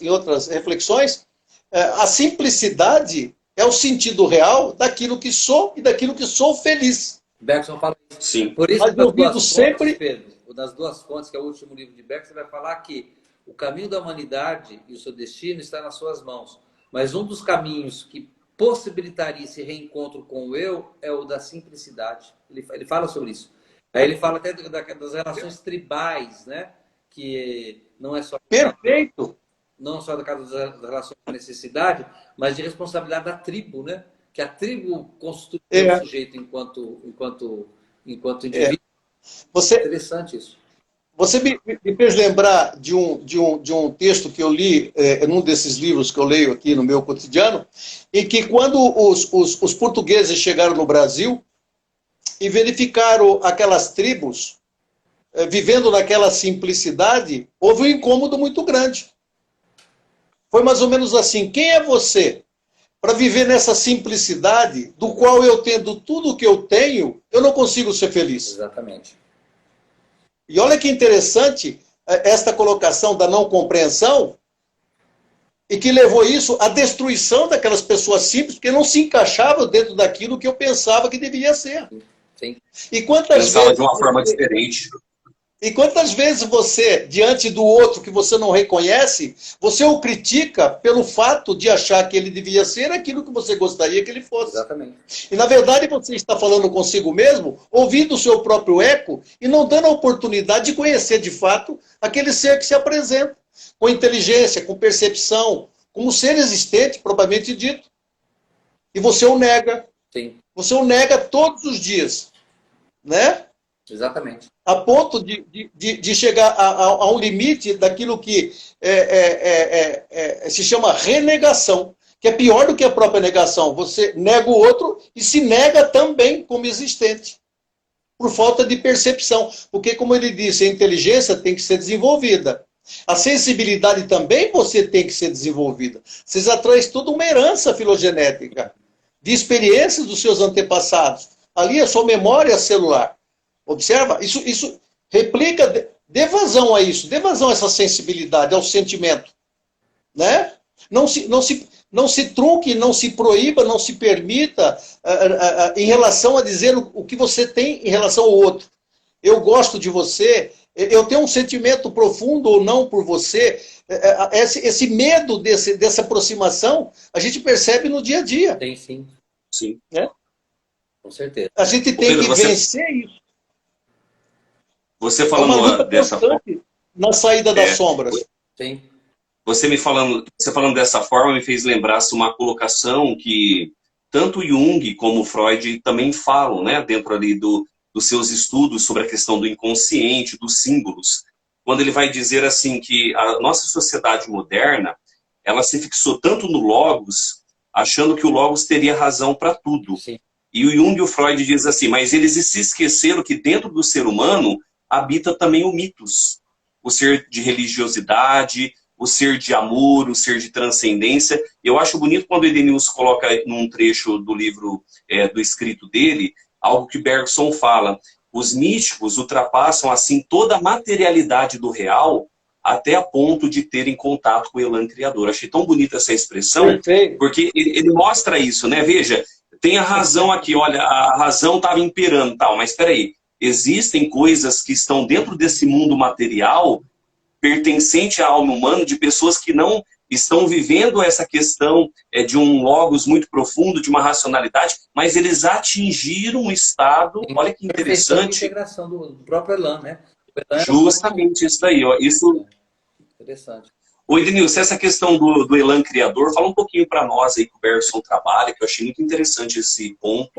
outras reflexões, a simplicidade é o sentido real daquilo que sou e daquilo que sou feliz. Bergson fala isso. Sim. Por isso, mas eu vivo sempre... Pedro, das duas fontes, que é o último livro de Beck's, vai falar que o caminho da humanidade e o seu destino está nas suas mãos. Mas um dos caminhos que possibilitaria esse reencontro com o eu é o da simplicidade. Ele fala sobre isso. Aí ele fala até das relações tribais, né? Que não é só... Perfeito! Não só da relação de necessidade, mas de responsabilidade da tribo, né? Que a tribo constitui o sujeito enquanto indivíduo. Interessante isso. Você me fez lembrar de um texto que eu li num desses livros que eu leio aqui no meu cotidiano, em que quando os portugueses chegaram no Brasil e verificaram aquelas tribos vivendo naquela simplicidade, houve um incômodo muito grande. Foi mais ou menos assim: quem é você para viver nessa simplicidade, do qual eu tendo tudo o que eu tenho, eu não consigo ser feliz? Exatamente. E olha que interessante esta colocação da não compreensão, e que levou isso à destruição daquelas pessoas simples, porque não se encaixavam dentro daquilo que eu pensava que deveria ser. Sim. E quantas pensava vezes... de uma forma diferente. E quantas vezes você, diante do outro que você não reconhece, você o critica pelo fato de achar que ele devia ser aquilo que você gostaria que ele fosse. Exatamente. E, na verdade, você está falando consigo mesmo, ouvindo o seu próprio eco e não dando a oportunidade de conhecer, de fato, aquele ser que se apresenta, com inteligência, com percepção, como ser existente, propriamente dito. E você o nega. Sim. Você o nega todos os dias, né? Exatamente. A ponto de chegar a um limite daquilo que se chama renegação, que é pior do que a própria negação. Você nega o outro e se nega também como existente, por falta de percepção. Porque, como ele disse, a inteligência tem que ser desenvolvida. A sensibilidade também você tem que ser desenvolvida. Você já traz toda uma herança filogenética, de experiências dos seus antepassados. Ali é sua memória celular. Observa, isso replica, dê vazão a isso, dê vazão a essa sensibilidade, ao sentimento. Né? Não se trunque, não se proíba, não se permita em relação a dizer o que você tem em relação ao outro. Eu gosto de você, eu tenho um sentimento profundo ou não por você. Esse medo dessa aproximação, a gente percebe no dia a dia. Tem sim. Sim. Né? Com certeza. A gente tem Pedro, que vencer isso. Você falando dessa forma, na saída das sombras. Sim. Você falando dessa forma me fez lembrar-se uma colocação que tanto Jung como Freud também falam, né, dentro ali dos seus estudos sobre a questão do inconsciente, dos símbolos, quando ele vai dizer assim que a nossa sociedade moderna, ela se fixou tanto no logos, achando que o logos teria razão para tudo. Sim. E o Jung e o Freud diz assim, mas eles se esqueceram que dentro do ser humano habita também o mitos, o ser de religiosidade, o ser de amor, o ser de transcendência. Eu acho bonito quando o Edenilson coloca num trecho do livro, do escrito dele, algo que Bergson fala. Os místicos ultrapassam assim toda a materialidade do real até a ponto de terem contato com o Elan Criador. Achei tão bonita essa expressão, Perfeito. porque ele mostra isso, né? Veja, tem a razão aqui, olha, a razão estava imperando, tal, mas espera aí. Existem coisas que estão dentro desse mundo material, pertencente à alma humana, de pessoas que não estão vivendo essa questão de um logos muito profundo, de uma racionalidade, mas eles atingiram um estado, olha que interessante. A integração do próprio Elan, né? Justamente isso daí, ó. Isso... Interessante. Ô, Edenilson, essa questão do Elan Criador, fala um pouquinho para nós aí que o Bergson trabalha, que eu achei muito interessante esse ponto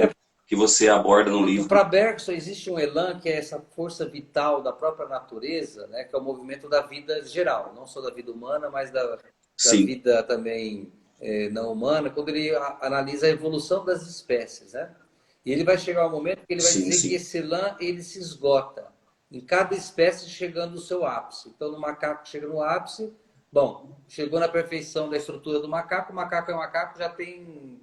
que você aborda no livro. Para Bergson existe um Elan que é essa força vital da própria natureza, né, que é o movimento da vida geral, não só da vida humana, mas da vida também não humana, quando ele analisa a evolução das espécies. Né? E ele vai chegar um momento que ele vai dizer que esse Elan ele se esgota, em cada espécie chegando no seu ápice. Então, no macaco chega no ápice, bom, chegou na perfeição da estrutura do macaco, o macaco é um macaco, já tem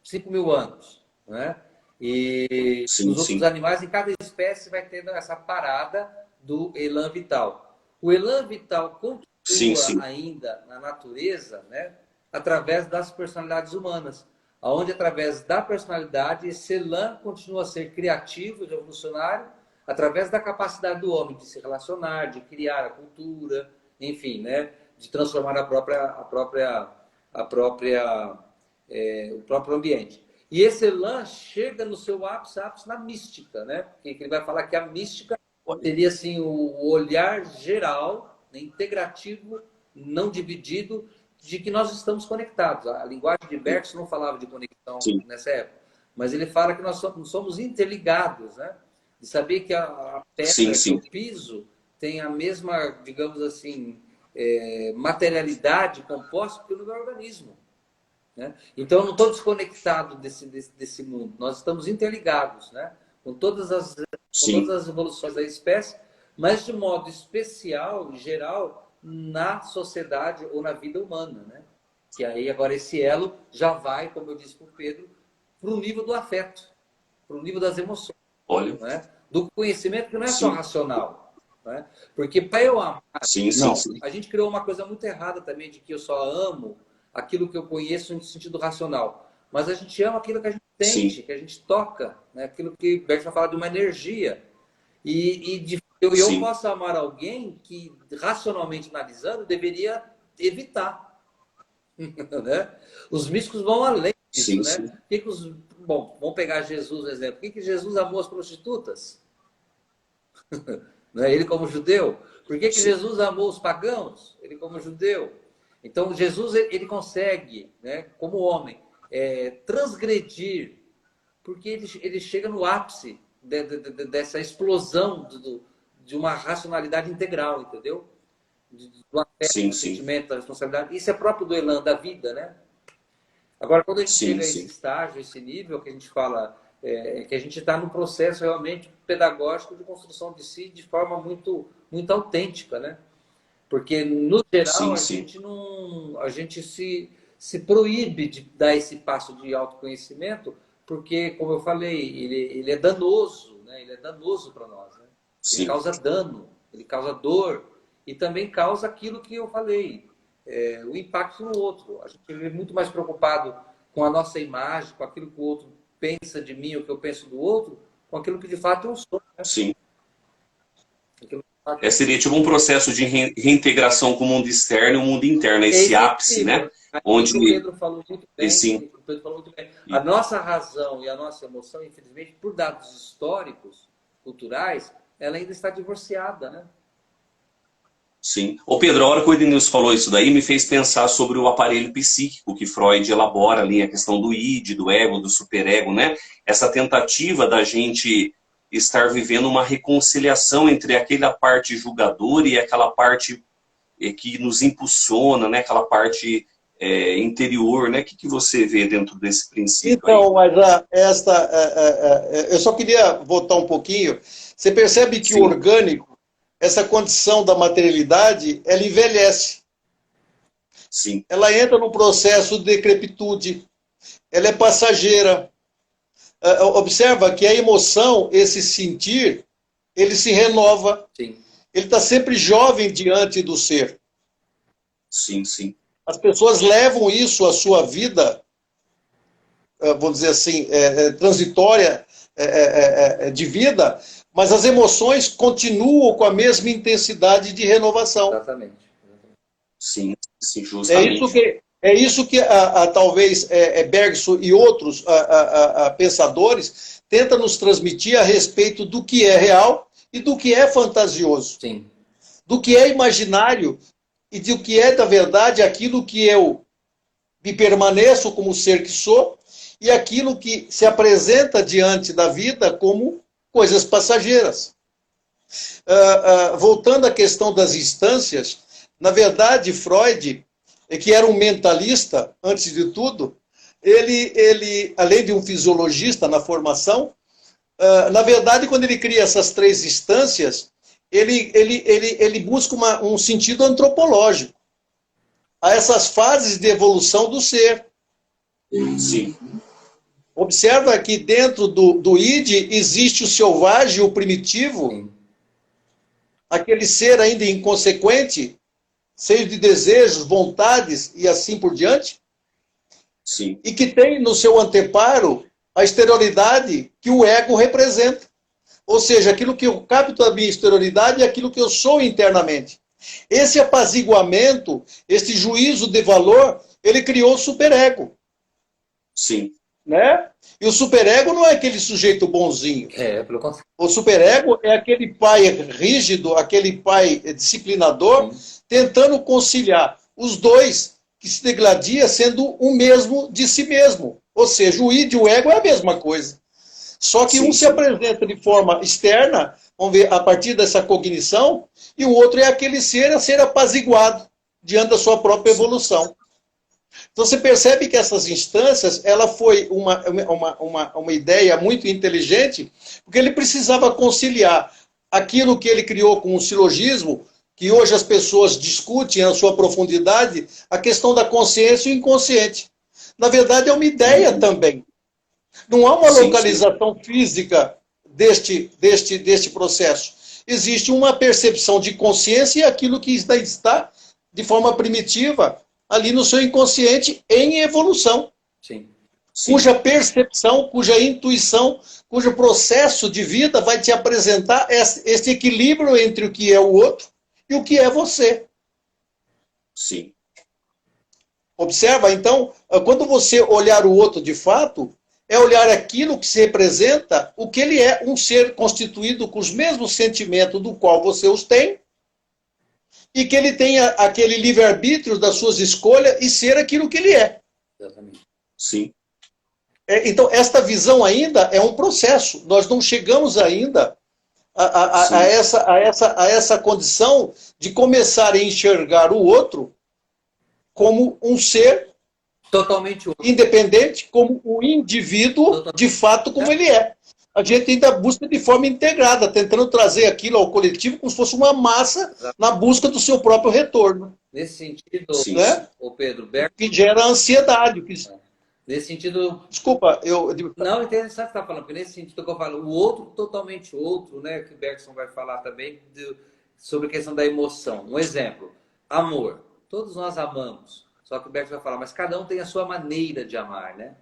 5.000 anos, né? E nos outros animais, em cada espécie vai tendo essa parada do Elan vital. O Elan vital continua ainda na natureza, né, através das personalidades humanas, onde através da personalidade esse Elan continua a ser criativo, revolucionário, através da capacidade do homem de se relacionar, de criar a cultura, enfim, né, de transformar o próprio ambiente. E esse Elan chega no seu ápice na mística, né? Porque ele vai falar que a mística teria assim, o olhar geral, né, integrativo, não dividido, de que nós estamos conectados. A linguagem de Bergson não falava de conexão nessa época, mas ele fala que nós somos interligados, né? De saber que a pedra, que o piso, tem a mesma, digamos assim, materialidade composta pelo meu organismo. Né? Então, eu não estou desconectado desse mundo. Nós estamos interligados, né? Com todas as evoluções da espécie, mas de modo especial, geral, na sociedade ou na vida humana. Né? Que aí, agora, esse elo já vai, como eu disse para o Pedro, para o nível do afeto, para o nível das emoções. Né? Do conhecimento que não é só racional. Né? Porque para eu amar, a gente criou uma coisa muito errada também, de que eu só amo aquilo que eu conheço no sentido racional. Mas a gente ama aquilo que a gente sente, que a gente toca, né? Aquilo que Bergson fala de uma energia. E de Eu posso amar alguém que, racionalmente analisando, deveria evitar. Né? Os místicos vão além disso, sim, né? sim. Bom, vamos pegar Jesus, no exemplo. Por que Jesus amou as prostitutas? Né? Ele como judeu. Por que Jesus amou os pagãos? Ele como judeu. Então, Jesus, ele consegue, né, como homem, transgredir, porque ele chega no ápice dessa explosão de uma racionalidade integral, entendeu? Do afeto, do sentimento, da responsabilidade. Isso é próprio do elan da vida, né? Agora, quando a gente chega a esse estágio, esse nível, que a gente fala que a gente está num processo realmente pedagógico de construção de si de forma muito, muito autêntica, né? Porque, no geral, a gente se proíbe de dar esse passo de autoconhecimento, porque, como eu falei, ele é danoso, né? Ele é danoso para nós, né? Ele causa dano, ele causa dor, e também causa aquilo que eu falei, o impacto no outro. A gente é muito mais preocupado com a nossa imagem, com aquilo que o outro pensa de mim, o que eu penso do outro, com aquilo que de fato eu sou. Né? Sim. Seria tipo um processo de reintegração com o mundo externo e o mundo interno, esse ápice, né? Onde o Pedro falou muito bem, o Pedro falou muito bem. A nossa razão e a nossa emoção, infelizmente, por dados históricos, culturais, ela ainda está divorciada, né? Sim. Ô Pedro, a hora que o Edenilson falou isso daí, me fez pensar sobre o aparelho psíquico que Freud elabora ali, a questão do id, do ego, do superego, né? Essa tentativa da gente estar vivendo uma reconciliação entre aquela parte julgadora e aquela parte que nos impulsiona, né? Aquela parte interior, né? O que você vê dentro desse princípio? Então, mas eu só queria voltar um pouquinho. Você percebe que o orgânico, essa condição da materialidade, ela envelhece. Sim. Ela entra no processo de decrepitude. Ela é passageira. Observa que a emoção, esse sentir, ele se renova. Sim. Ele está sempre jovem diante do ser. Sim, sim. As pessoas levam isso à sua vida, vamos dizer assim, transitória de vida, mas as emoções continuam com a mesma intensidade de renovação. Exatamente. Sim, sim, justamente. É isso que talvez Bergson e outros pensadores tentam nos transmitir a respeito do que é real e do que é fantasioso. Sim. Do que é imaginário e do que é, da verdade, aquilo que eu me permaneço como ser que sou e aquilo que se apresenta diante da vida como coisas passageiras. Voltando à questão das instâncias, na verdade, Freud, que era um mentalista, antes de tudo, ele além de um fisiologista na formação, na verdade, quando ele cria essas três instâncias, ele busca um sentido antropológico a essas fases de evolução do ser. Sim. Observa que dentro do id existe o selvagem, o primitivo, sim, aquele ser ainda inconsequente, cheio de desejos, vontades e assim por diante. Sim. E que tem no seu anteparo a exterioridade que o ego representa. Ou seja, aquilo que eu capto da minha exterioridade é aquilo que eu sou internamente. Esse apaziguamento, esse juízo de valor, ele criou o superego. Sim. Né? E o superego não é aquele sujeito bonzinho. Pelo contrário. O superego é aquele pai rígido, aquele pai disciplinador, sim, tentando conciliar os dois que se degladia sendo o mesmo de si mesmo. Ou seja, o id e o ego é a mesma coisa. Só que um se apresenta de forma externa, vamos ver, a partir dessa cognição, e o outro é aquele ser a ser apaziguado diante da sua própria evolução. Então você percebe que essas instâncias, ela foi uma ideia muito inteligente, porque ele precisava conciliar aquilo que ele criou com o silogismo, que hoje as pessoas discutem na sua profundidade, a questão da consciência e o inconsciente. Na verdade, é uma ideia também. Não há uma localização física deste processo. Existe uma percepção de consciência e aquilo que está de forma primitiva ali no seu inconsciente em evolução. Sim. cuja percepção, cuja intuição, cujo processo de vida vai te apresentar esse equilíbrio entre o que é o outro e o que é você. Sim. Observa, então, quando você olhar o outro de fato, é olhar aquilo que se representa, o que ele é, um ser constituído com os mesmos sentimentos do qual você os tem, e que ele tenha aquele livre-arbítrio das suas escolhas e ser aquilo que ele é. Exatamente. Sim. Então, esta visão ainda é um processo. Nós não chegamos ainda a essa condição de começar a enxergar o outro como um ser totalmente outro, independente, como um indivíduo, de fato, como ele é. A gente ainda busca de forma integrada, tentando trazer aquilo ao coletivo como se fosse uma massa na busca do seu próprio retorno. Nesse sentido, né? o Pedro Bergson, que gera ansiedade. Nesse sentido... Desculpa, Não, interessante o que você está falando, porque nesse sentido que eu falo, o outro totalmente outro, né, que o Bergson vai falar também sobre a questão da emoção. Um exemplo, amor. Todos nós amamos, só que o Bergson vai falar, mas cada um tem a sua maneira de amar, né?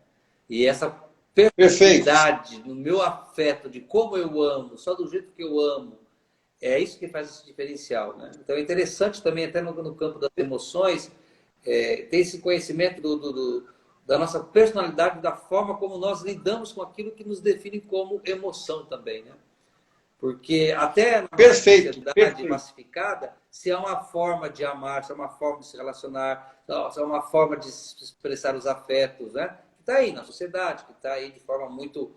E essa perfeitidade no meu afeto, de como eu amo, só do jeito que eu amo, é isso que faz esse diferencial, né? Então é interessante também, até no campo das emoções, ter esse conhecimento da nossa personalidade, da forma como nós lidamos com aquilo que nos define como emoção também, né? Porque até na sociedade massificada, se é uma forma de amar, se é uma forma de se relacionar, se é uma forma de expressar os afetos, né? Que está aí na sociedade, que está aí de forma muito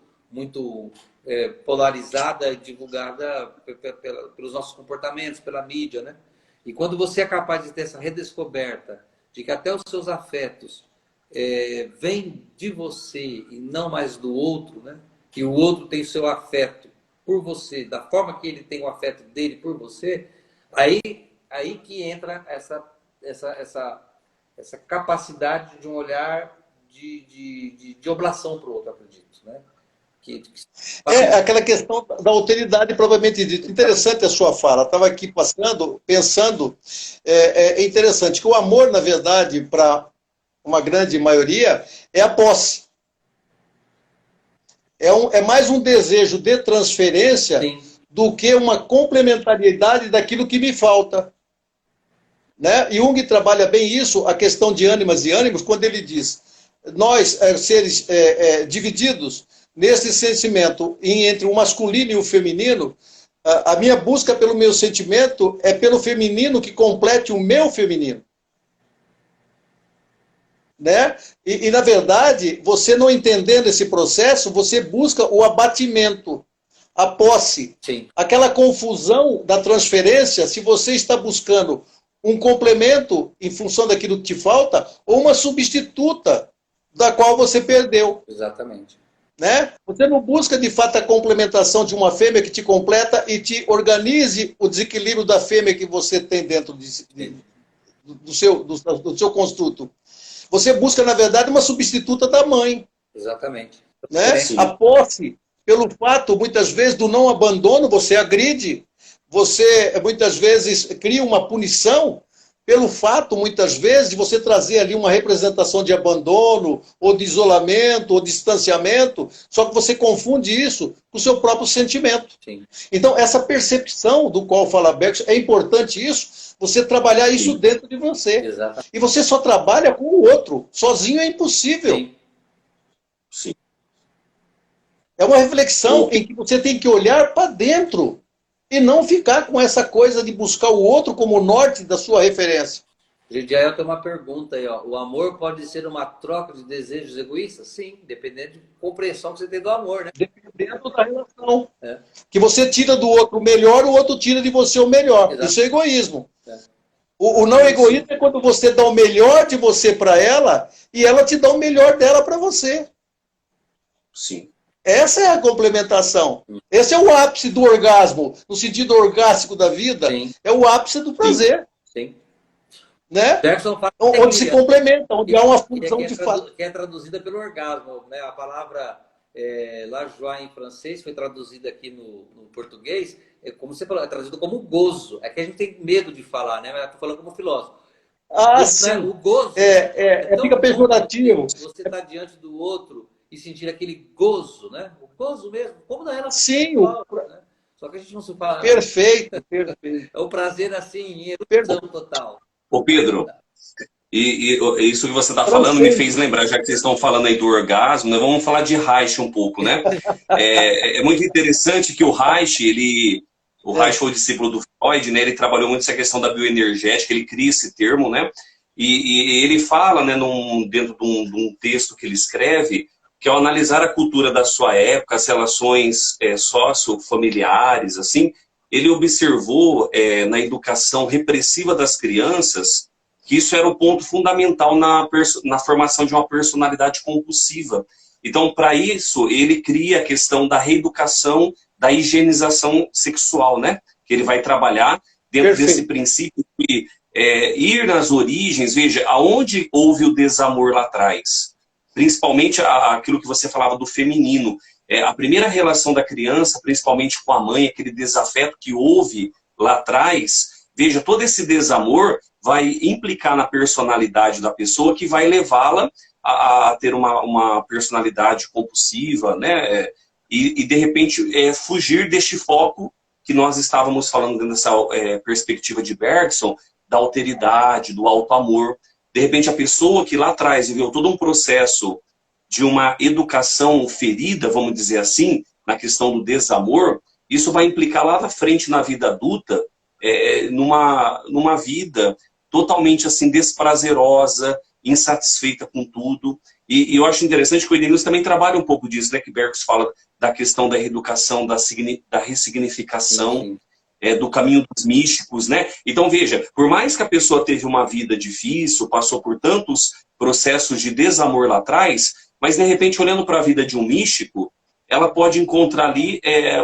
polarizada, divulgada pelos nossos comportamentos, pela mídia, né? E quando você é capaz de ter essa redescoberta de que até os seus afetos vêm de você e não mais do outro, né? Que o outro tem o seu afeto por você, da forma que ele tem o afeto dele por você, aí que entra essa capacidade de um olhar de oblação para o outro, acredito, né? Aquela questão da alteridade propriamente dita. Interessante a sua fala. Estava aqui pensando, é interessante que o amor, na verdade, para uma grande maioria, é a posse. É mais um desejo de transferência Sim. do que uma complementariedade daquilo que me falta. Né? Jung trabalha bem isso, a questão de ânimas e ânimos, quando ele diz, nós, seres divididos nesse sentimento entre o masculino e o feminino, a minha busca pelo meu sentimento é pelo feminino que complete o meu feminino. Né? E, na verdade, você não entendendo esse processo, você busca o abatimento, a posse. Sim. Aquela confusão da transferência, se você está buscando um complemento em função daquilo que te falta, ou uma substituta da qual você perdeu. Exatamente. Né? Você não busca, de fato, a complementação de uma fêmea que te completa e te organize o desequilíbrio da fêmea que você tem dentro do seu construto. Você busca, na verdade, uma substituta da mãe. Exatamente. Né? A posse, pelo fato, muitas vezes, do não abandono, você agride, você, muitas vezes, cria uma punição pelo fato, muitas vezes, de você trazer ali uma representação de abandono, ou de isolamento, ou distanciamento, só que você confunde isso com o seu próprio sentimento. Sim. Então, essa percepção do qual fala Bergson, é importante isso, você trabalhar isso dentro de você. Exatamente. E você só trabalha com o outro. Sozinho é impossível. Sim. Sim. É uma reflexão em que você tem que olhar para dentro e não ficar com essa coisa de buscar o outro como norte da sua referência. Gidiael tem uma pergunta aí, ó. O amor pode ser uma troca de desejos egoístas? Sim, dependendo de compreensão que você tem do amor, né? Dependendo da relação. Que você tira do outro o melhor, o outro tira de você o melhor. Exato. Isso é egoísmo. O não egoísmo é quando você dá o melhor de você para ela e ela te dá o melhor dela para você. Sim. Essa é a complementação. Esse é o ápice do orgasmo, no sentido orgástico da vida. Sim. É o ápice do prazer. Sim. Né? Onde se complementa, onde há uma função de fato. Que é traduzida pelo orgasmo. Né? A palavra la joie em francês foi traduzida aqui no português, como você falou, é traduzido como gozo. É que a gente tem medo de falar, né? Mas eu estou falando como filósofo. Sim. Né? O gozo fica pejorativo. Você está diante do outro e sentir aquele gozo, né? O gozo mesmo, como na relação Sim, sexual, né? Só que a gente não se fala. perfeito, perfeito. É o prazer assim, em erupção Perfeito. total. Ô Pedro, isso que você está falando me fez Transcende. lembrar, já que vocês estão falando aí do orgasmo, né, vamos falar de Reich um pouco, né? É muito interessante que o Reich, o Reich foi o discípulo do Freud, né? Ele trabalhou muito essa questão da bioenergética, ele cria esse termo, né? E ele fala, né, dentro de um texto que ele escreve, que ao analisar a cultura da sua época, as relações sociofamiliares, assim, ele observou na educação repressiva das crianças que isso era o ponto fundamental na formação de uma personalidade compulsiva. Então, para isso, ele cria a questão da reeducação, da higienização sexual, né? Que ele vai trabalhar dentro desse princípio de ir nas origens, veja, aonde houve o desamor lá atrás. Principalmente aquilo que você falava do feminino. A primeira relação da criança, principalmente com a mãe, aquele desafeto que houve lá atrás, veja, todo esse desamor vai implicar na personalidade da pessoa, que vai levá-la a ter uma personalidade compulsiva, né? E de repente, fugir deste foco que nós estávamos falando dentro dessa perspectiva de Bergson, da alteridade, do alto amor. De repente, a pessoa que lá atrás viveu todo um processo de uma educação ferida, vamos dizer assim, na questão do desamor, isso vai implicar lá na frente, na vida adulta, numa vida totalmente assim desprazerosa, insatisfeita com tudo. E eu acho interessante que o Edenilson também trabalha um pouco disso, né? Que Bergson fala da questão da reeducação, da ressignificação, Sim. Do caminho dos místicos, né? Então, veja, por mais que a pessoa teve uma vida difícil, passou por tantos processos de desamor lá atrás, mas, de repente, olhando para a vida de um místico, ela pode encontrar ali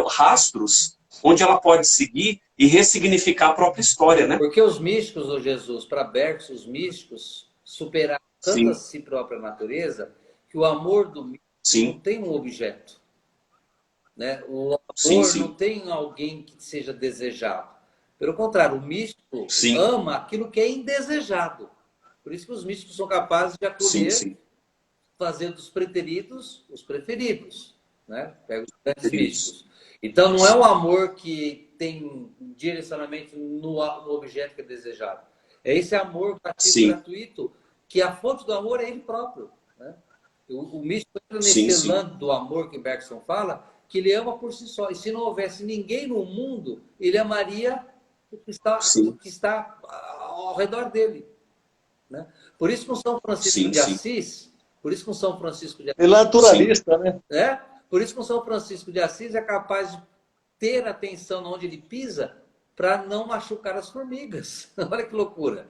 rastros onde ela pode seguir e ressignificar a própria história, né? Porque os místicos, ô Jesus, para Bergson, os místicos superaram tanto a si própria natureza que o amor do místico não tem um objeto. Né? O amor não tem alguém que seja desejado. Pelo contrário, o místico ama aquilo que é indesejado. Por isso que os místicos são capazes de acolher, fazer dos preteridos os preferidos. Né? Pega os grandes místicos. Então, não é um amor que tem direcionamento no objeto que é desejado. É esse amor gratuito, que a fonte do amor é ele próprio. Né? O místico entra nesse lance do amor que Bergson fala, que ele ama por si só. E se não houvesse ninguém no mundo, ele amaria o que está ao redor dele. Né? Por isso, com São Francisco de Assis, ele é naturalista, né? Por isso, com São Francisco de Assis é capaz de ter atenção onde ele pisa para não machucar as formigas. Olha que loucura.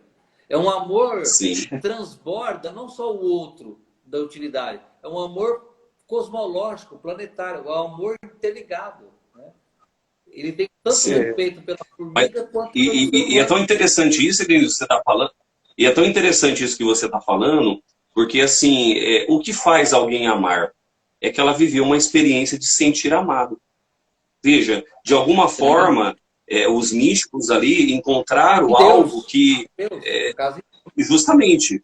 É um amor que transborda não só o outro da utilidade, é um amor cosmológico, planetário, é um amor interligado. Né? Ele tem tanto respeito pela formiga quanto pelo ser humano. E é tão interessante isso que você está falando, e é tão interessante isso que você está falando, porque assim, o que faz alguém amar? É que ela viveu uma experiência de se sentir amado. Veja, de alguma forma, os místicos ali encontraram algo que... justamente,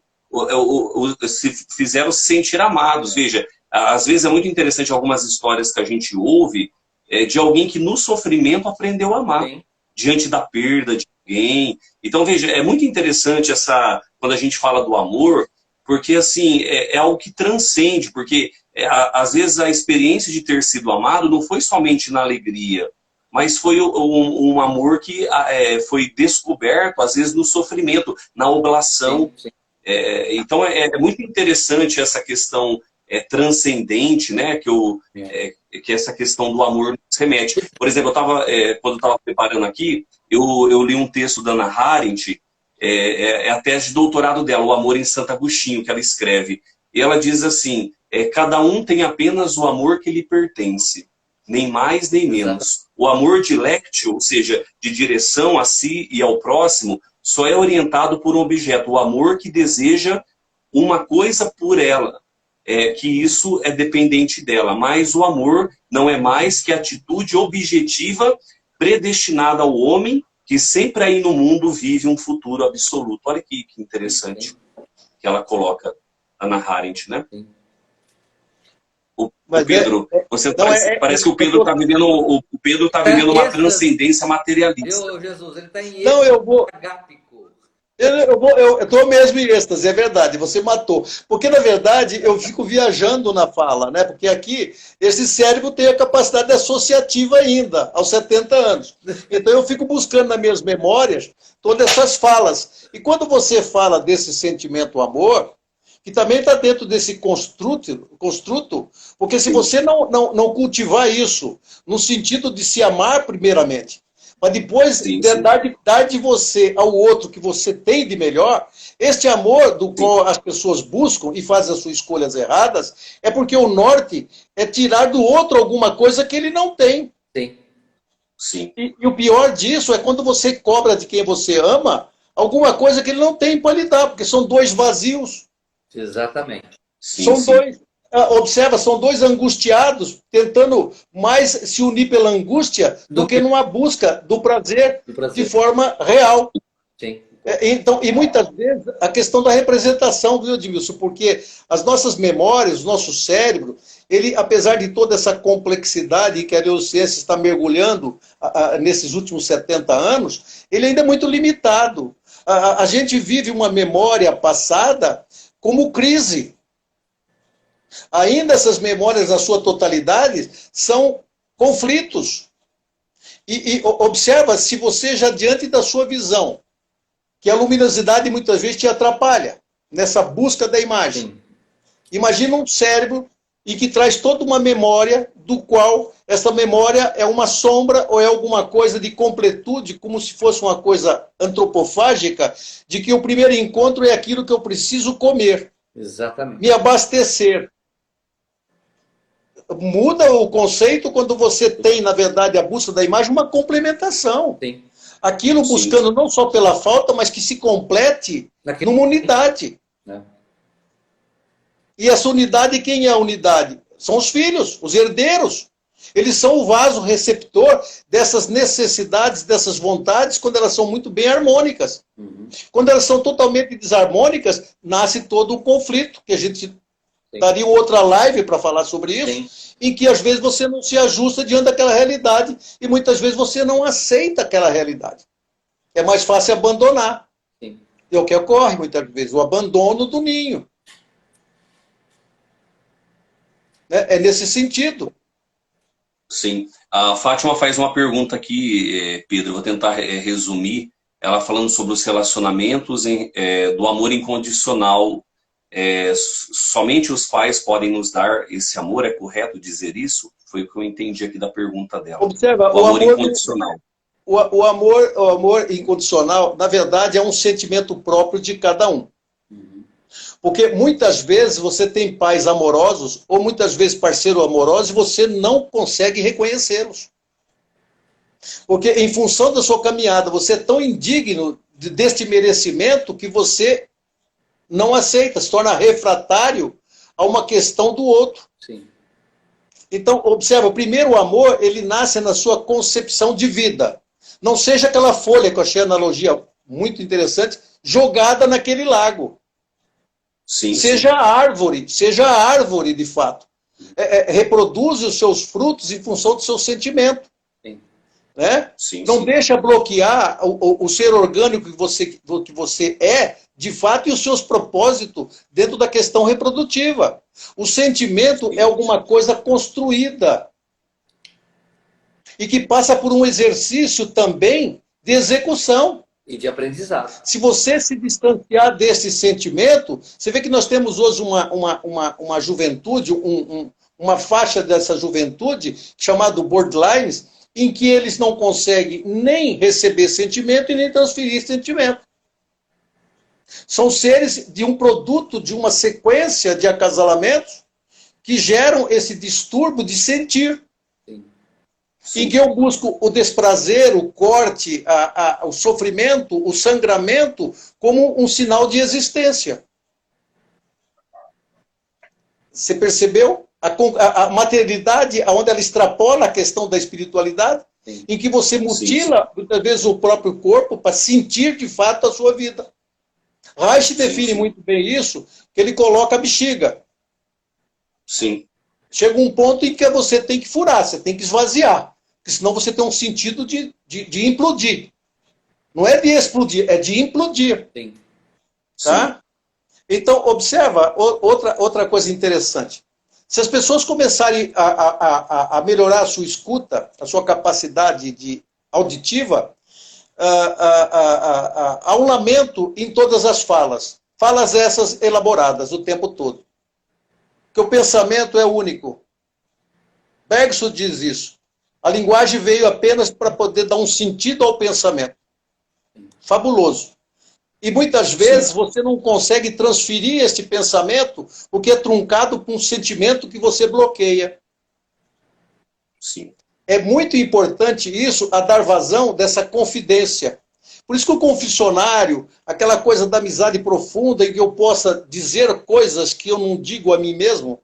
se fizeram se sentir amados. Veja, às vezes é muito interessante algumas histórias que a gente ouve de alguém que no sofrimento aprendeu a amar, diante da perda de alguém. Então, veja, é muito interessante quando a gente fala do amor, porque assim, é algo que transcende, porque às vezes a experiência de ter sido amado não foi somente na alegria, mas foi um amor que foi descoberto, às vezes, no sofrimento, na oblação. Então, é muito interessante essa questão transcendente, né, que essa questão do amor nos remete. Por exemplo, quando eu estava preparando aqui, eu li um texto da Hannah Arendt, a tese de doutorado dela, O Amor em Santo Agostinho, que ela escreve. E ela diz assim, cada um tem apenas o amor que lhe pertence, nem mais nem menos. O amor dilectio, ou seja, de direção a si e ao próximo, só é orientado por um objeto. O amor que deseja uma coisa por ela, que isso é dependente dela. Mas o amor não é mais que a atitude objetiva predestinada ao homem que sempre aí no mundo vive um futuro absoluto. Olha que interessante que ela coloca, Hannah Arendt, né? O Pedro, parece que o Pedro está vivendo, uma transcendência materialista. Meu Jesus, ele está em não, eu vou agápico. Eu estou mesmo em êxtase, é verdade, você matou. Porque, na verdade, eu fico viajando na fala, né? Porque aqui, esse cérebro tem a capacidade associativa ainda, aos 70 anos. Então, eu fico buscando nas minhas memórias todas essas falas. E quando você fala desse sentimento amor, que também está dentro desse construto, porque se você não cultivar isso, no sentido de se amar primeiramente, mas depois dar de você ao outro que você tem de melhor, este amor do qual as pessoas buscam e fazem as suas escolhas erradas, é porque o norte é tirar do outro alguma coisa que ele não tem. Sim. Sim. E o pior disso é quando você cobra de quem você ama alguma coisa que ele não tem para lhe dar, porque são dois vazios. Exatamente. São dois. Observa, são dois angustiados tentando mais se unir pela angústia do que numa busca do prazer de forma real. Sim. Então, e muitas vezes a questão da representação, viu, Edmilson? Porque as nossas memórias, o nosso cérebro, ele, apesar de toda essa complexidade que a neurociência está mergulhando nesses últimos 70 anos, ele ainda é muito limitado. A gente vive uma memória passada como crise. Ainda essas memórias, na sua totalidade, são conflitos. E observa, se você já diante da sua visão, que a luminosidade muitas vezes te atrapalha nessa busca da imagem. Sim. Imagina um cérebro e que traz toda uma memória, do qual essa memória é uma sombra ou é alguma coisa de completude, como se fosse uma coisa antropofágica, de que o primeiro encontro é aquilo que eu preciso comer. Exatamente. Me abastecer. Muda o conceito quando você tem, na verdade, a busca da imagem, uma complementação. Sim. Aquilo buscando não só pela falta, mas que se complete numa unidade. E essa unidade, quem é a unidade? São os filhos, os herdeiros. Eles são o vaso receptor dessas necessidades, dessas vontades, quando elas são muito bem harmônicas. Uhum. Quando elas são totalmente desarmônicas, nasce todo o conflito, que a gente daria outra live para falar sobre isso, Sim. em que às vezes você não se ajusta diante daquela realidade e muitas vezes você não aceita aquela realidade. É mais fácil abandonar. Sim. É o que ocorre muitas vezes, o abandono do ninho. É nesse sentido. Sim. A Fátima faz uma pergunta aqui, Pedro, vou tentar resumir. Ela falando sobre os relacionamentos do amor incondicional. Somente os pais podem nos dar esse amor, é correto dizer isso? Foi o que eu entendi aqui da pergunta dela. Observa, o amor incondicional. O amor incondicional, na verdade, é um sentimento próprio de cada um. Porque muitas vezes você tem pais amorosos, ou muitas vezes parceiros amorosos, e você não consegue reconhecê-los. Porque em função da sua caminhada, você é tão indigno deste merecimento que você não aceita, se torna refratário a uma questão do outro. Sim. Então, observa, primeiro o amor, ele nasce na sua concepção de vida. Não seja aquela folha, que eu achei a analogia muito interessante, jogada naquele lago. Sim, seja a árvore de fato. Reproduz os seus frutos em função do seu sentimento. Sim. Né? Sim, não deixa bloquear o ser orgânico que você é, de fato, e os seus propósitos dentro da questão reprodutiva. O sentimento é alguma coisa construída e que passa por um exercício também de execução. E de aprendizado. Se você se distanciar desse sentimento, você vê que nós temos hoje uma juventude, uma faixa dessa juventude, chamada borderlines, em que eles não conseguem nem receber sentimento e nem transferir sentimento. São seres de um produto, de uma sequência de acasalamentos que geram esse distúrbio de sentir. Em que eu busco o desprazer, o corte, o sofrimento, o sangramento como um sinal de existência. Você percebeu? A materialidade, onde ela extrapola a questão da espiritualidade, sim, em que você mutila, muitas vezes, o próprio corpo para sentir, de fato, a sua vida. Reich define muito bem isso, que ele coloca a bexiga. Sim. chega um ponto em que você tem que furar, você tem que esvaziar. Porque senão você tem um sentido de implodir. Não é de explodir, é de implodir. Sim. Tá? Então, observa outra coisa interessante. Se as pessoas começarem a melhorar a sua escuta, a sua capacidade auditiva, há um lamento em todas as falas. Falas essas elaboradas o tempo todo. Que o pensamento é único. Bergson diz isso. A linguagem veio apenas para poder dar um sentido ao pensamento. Fabuloso. E muitas vezes você não consegue transferir este pensamento porque é truncado por um sentimento que você bloqueia. Sim. É muito importante isso, a dar vazão dessa confidência. Por isso que o confessionário, aquela coisa da amizade profunda, em que eu possa dizer coisas que eu não digo a mim mesmo,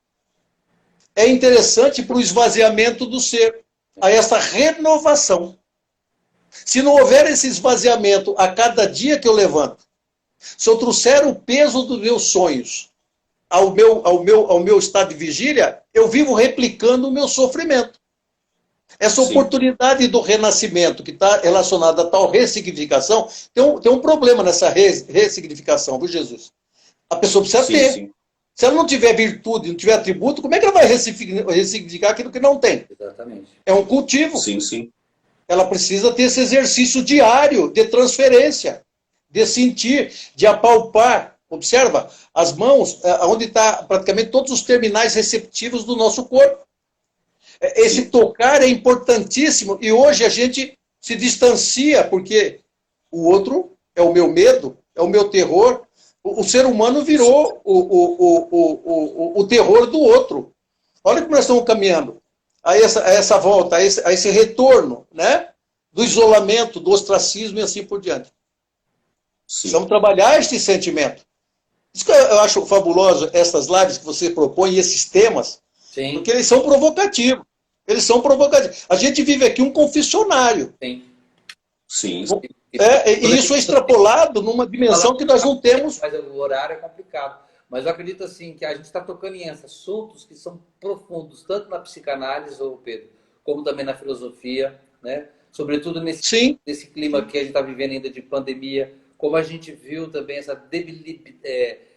é interessante para o esvaziamento do ser, a essa renovação. Se não houver esse esvaziamento a cada dia que eu levanto, se eu trouxer o peso dos meus sonhos ao meu estado de vigília, eu vivo replicando o meu sofrimento. Essa oportunidade do renascimento, que está relacionada a tal ressignificação, tem um problema nessa ressignificação, viu, Jesus? A pessoa precisa ter. Sim. Se ela não tiver virtude, não tiver atributo, como é que ela vai ressignificar aquilo que não tem? Exatamente. É um cultivo. Sim. Ela precisa ter esse exercício diário de transferência, de sentir, de apalpar. Observa, as mãos, onde está praticamente todos os terminais receptivos do nosso corpo. Esse tocar é importantíssimo e hoje a gente se distancia porque o outro é o meu medo, é o meu terror. O ser humano virou o terror do outro. Olha como nós estamos caminhando a essa volta, a esse retorno, né? Do isolamento, do ostracismo e assim por diante. Precisamos trabalhar este sentimento. Isso que eu acho fabuloso, essas lives que você propõe, esses temas, porque eles são provocativos. Eles são provocativos. A gente vive aqui um confessionário. Sim. E isso é extrapolado numa dimensão que nós não temos. Mas o horário é complicado. Mas eu acredito assim que a gente está tocando em assuntos que são profundos, tanto na psicanálise, ô Pedro, como também na filosofia, né? Sobretudo nesse clima que a gente está vivendo ainda de pandemia, como a gente viu também essa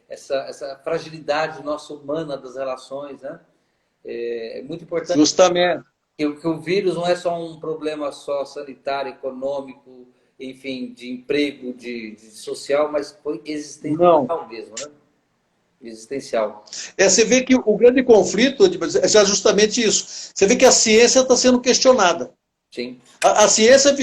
essa fragilidade nossa humana das relações, né? É muito importante. Justamente. Que o vírus não é só um problema só sanitário, econômico, enfim, de emprego, de social, mas foi existencial mesmo, né? Existencial. Você vê que o grande conflito é justamente isso. Você vê que a ciência está sendo questionada. Sim. A ciência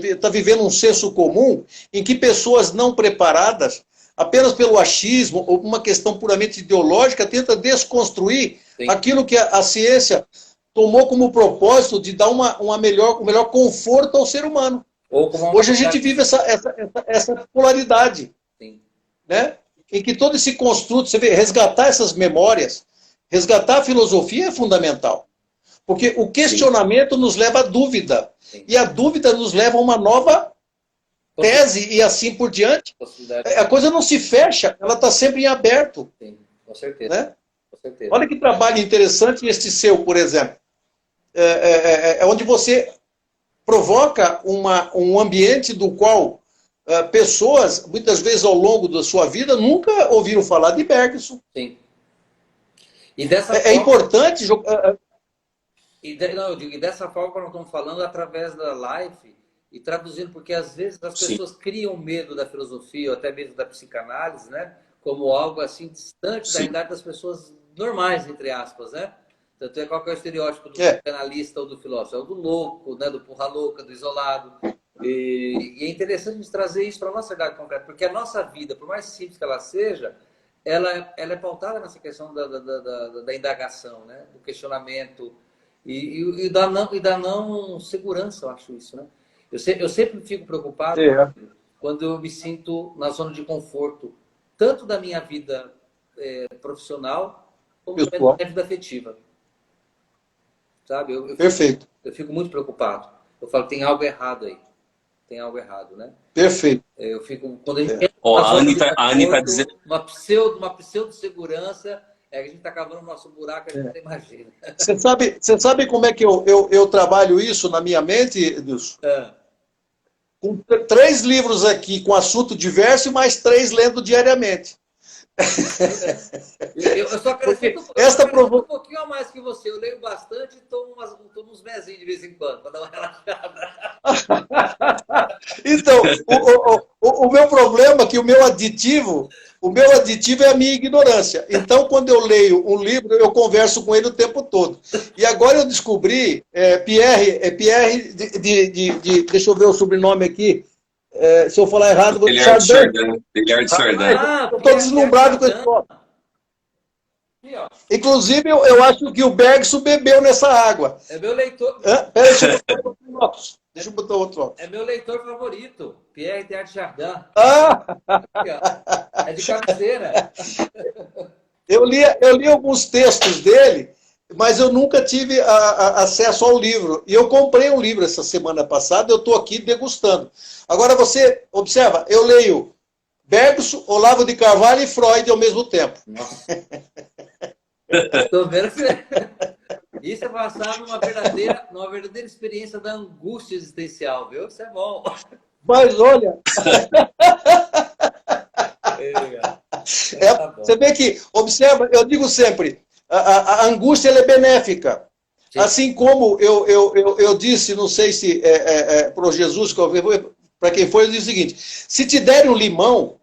está vivendo um senso comum em que pessoas não preparadas, apenas pelo achismo ou uma questão puramente ideológica, tenta desconstruir aquilo que a ciência tomou como propósito de dar um melhor conforto ao ser humano. Hoje a gente vive essa polaridade, né? Em que todo esse construto, você vê, resgatar essas memórias, resgatar a filosofia é fundamental. Porque o questionamento nos leva à dúvida. E a dúvida nos leva a uma nova tese e assim por diante. A coisa não se fecha, ela está sempre em aberto. Sim, com certeza. Né? Com certeza. Olha que trabalho interessante este seu, por exemplo. É onde você provoca um ambiente do qual pessoas, muitas vezes ao longo da sua vida, nunca ouviram falar de Bergson. Sim. E dessa forma, importante... E dessa forma nós estamos falando através da live e traduzindo, porque às vezes as pessoas criam medo da filosofia ou até mesmo da psicanálise, né? Como algo assim distante da realidade das pessoas normais, entre aspas, né? Tanto qual que é o estereótipo do psicanalista ou do filósofo? É o do louco, né? Do porra louca, do isolado. E é interessante a gente trazer isso para a nossa realidade concreta, porque a nossa vida, por mais simples que ela seja, ela é pautada nessa questão da indagação, né? Do questionamento e da não segurança, eu acho isso, né? Eu sempre fico preocupado quando eu me sinto na zona de conforto, tanto da minha vida profissional, como da minha vida afetiva. Sabe? Perfeito. Eu fico muito preocupado. Eu falo, tem algo errado aí. Tem algo errado, né? Perfeito. Eu fico... Quando a gente a Anny está dizendo... Uma pseudo-segurança É que a gente está cavando o nosso buraco, a gente não imagina. Você sabe como é que eu trabalho isso na minha mente, Edilson? Com 3 livros aqui com assunto diverso e mais 3 lendo diariamente. Eu só acrescento um pouquinho a mais que você. Eu leio bastante e tomo uns mezinhos de vez em quando, para dar uma relaxada. Então, o meu problema é que o meu aditivo é a minha ignorância. Então, quando eu leio um livro, eu converso com ele o tempo todo. E agora eu descobri, Pierre, deixa eu ver o sobrenome aqui, se eu falar errado, vou Teilhard de Chardin. Teilhard de Chardin. Eu estou deslumbrado com esse nome. Inclusive, eu acho que o Bergson bebeu nessa água. É meu leitor. Peraí, deixa eu botar outro óculos. É meu leitor favorito, Pierre Teilhard de Chardin. Aqui, é de cabeceira. Eu li alguns textos dele, mas eu nunca tive acesso ao livro. E eu comprei um livro essa semana passada, eu estou aqui degustando. Agora você observa, eu leio Bergson, Olavo de Carvalho e Freud ao mesmo tempo. Estou vendo que isso é passar numa verdadeira experiência da angústia existencial, viu? Isso é bom. Mas olha... Você vê que, observa, eu digo sempre, a angústia ela é benéfica. Sim. Assim como eu disse, não sei se para o Jesus, para quem foi, eu disse o seguinte: se te derem um limão,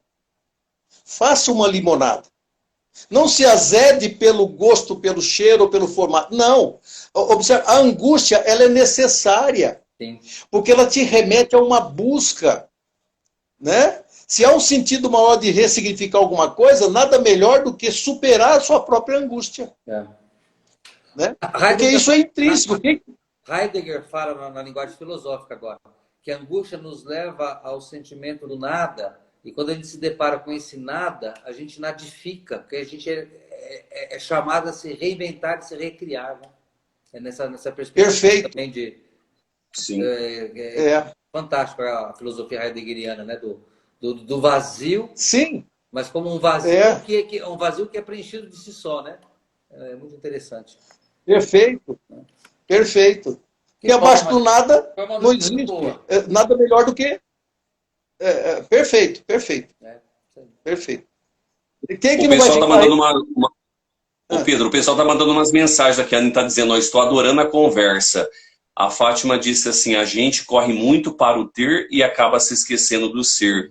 faça uma limonada. Não se azede pelo gosto, pelo cheiro, pelo formato. Não. Observe, a angústia ela é necessária. Sim. Porque ela te remete a uma busca. Né? Se há um sentido maior de ressignificar alguma coisa, nada melhor do que superar a sua própria angústia. Né? Porque isso é intrínseco. Heidegger fala na linguagem filosófica agora, que a angústia nos leva ao sentimento do nada, e quando a gente se depara com esse nada, a gente nadifica, porque a gente é chamado a se reinventar, a se recriar. Né? É nessa perspectiva. Perfeito. Também de... Sim. Fantástico a filosofia heideggeriana, né? Do vazio. Sim. Mas como um vazio um vazio que é preenchido de si só, né? É muito interessante. Perfeito. Perfeito. E abaixo do nada não existe. Nada melhor do que... perfeito, perfeito. Perfeito. E quem que o pessoal está mandando Ô Pedro, o pessoal está mandando umas mensagens aqui. A Ana está dizendo, estou adorando a conversa. A Fátima disse assim, a gente corre muito para o ter e acaba se esquecendo do ser.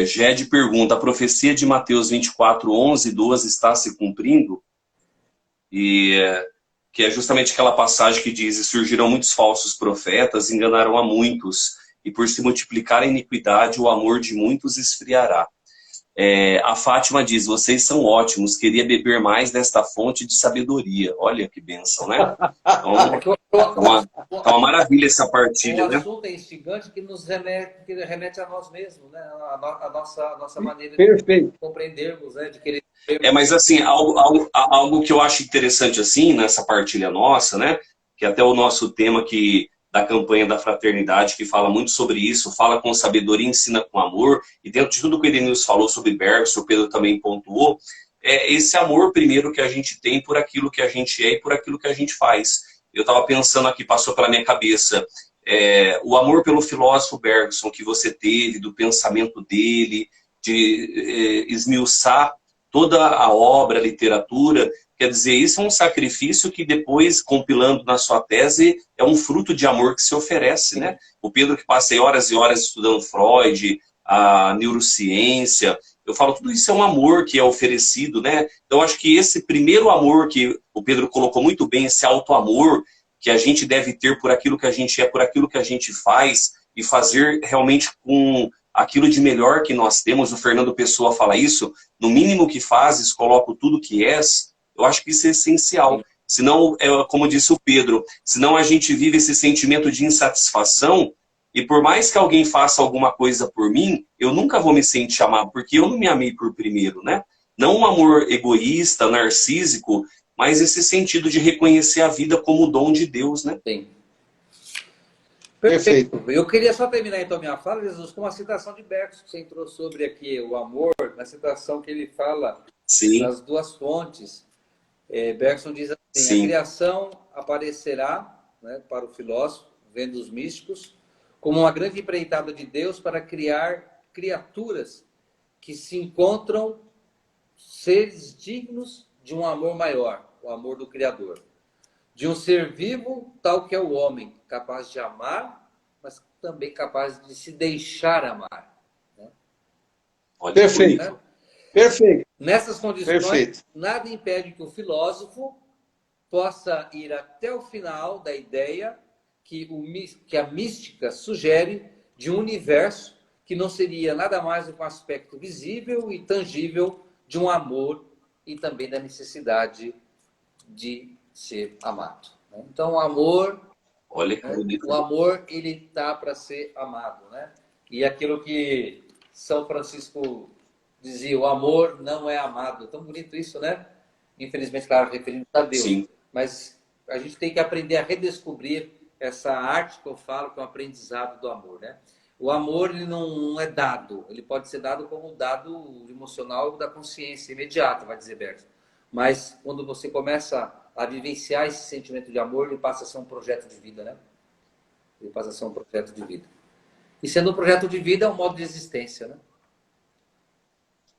Gede pergunta, a profecia de Mateus 24, 11 e 12 está se cumprindo? E que é justamente aquela passagem que diz, e surgirão muitos falsos profetas, enganarão a muitos, e por se multiplicar a iniquidade, o amor de muitos esfriará. A Fátima diz, vocês são ótimos, queria beber mais desta fonte de sabedoria. Olha que bênção, né? Então, tá uma maravilha essa partilha, né? O assunto é instigante que nos remete a nós mesmos, né? A nossa maneira de compreendermos, né? De querer... mas assim, algo que eu acho interessante assim, nessa partilha nossa, né? Que até o nosso tema aqui da campanha da fraternidade, que fala muito sobre isso, fala com sabedoria, ensina com amor, e dentro de tudo que o Edenilson falou sobre Bergson, o Pedro também pontuou, esse amor primeiro que a gente tem por aquilo que a gente é e por aquilo que a gente faz. Eu estava pensando aqui, passou pela minha cabeça, o amor pelo filósofo Bergson que você teve, do pensamento dele, de esmiuçar toda a obra, a literatura. Quer dizer, isso é um sacrifício que depois, compilando na sua tese, é um fruto de amor que se oferece, né? O Pedro que passei horas e horas estudando Freud, a neurociência, eu falo, tudo isso é um amor que é oferecido, né? Então, acho que esse primeiro amor que o Pedro colocou muito bem, esse auto-amor que a gente deve ter por aquilo que a gente é, por aquilo que a gente faz, e fazer realmente com aquilo de melhor que nós temos. O Fernando Pessoa fala isso, no mínimo que fazes, coloco tudo que és. Eu acho que isso é essencial. Senão, como disse o Pedro, senão a gente vive esse sentimento de insatisfação, e por mais que alguém faça alguma coisa por mim, eu nunca vou me sentir amado, porque eu não me amei por primeiro, né? Não um amor egoísta, narcísico, mas esse sentido de reconhecer a vida como dom de Deus, né? Sim. Perfeito. Eu queria só terminar então minha fala, Jesus, com uma citação de Bergson, que você entrou sobre aqui o amor, na citação que ele fala Sim. nas duas fontes. Bergson diz assim, Sim. a criação aparecerá, né, para o filósofo, vendo os místicos, como uma grande empreitada de Deus para criar criaturas que se encontram seres dignos de um amor maior, o amor do Criador. De um ser vivo, tal que é o homem, capaz de amar, mas também capaz de se deixar amar. Né? Olha, Perfeito. bonito. Perfeito. Nessas condições, Perfeito. nada impede que o filósofo possa ir até o final da ideia que a mística sugere de um universo que não seria nada mais do que um aspecto visível e tangível de um amor e também da necessidade de ser amado. Né? Então, o amor, Olha que bonito. o amor, ele tá para ser amado, né? E aquilo que São Francisco dizia, o amor não é amado. Tão bonito isso, né? Infelizmente, claro, referindo a Deus. Sim. Mas a gente tem que aprender a redescobrir essa arte que eu falo, que é o aprendizado do amor, né? O amor, ele não é dado. Ele pode ser dado como dado emocional da consciência imediata, vai dizer Bergson. Mas quando você começa a vivenciar esse sentimento de amor, ele passa a ser um projeto de vida, né? Ele passa a ser um projeto de vida. E sendo um projeto de vida, é um modo de existência, né?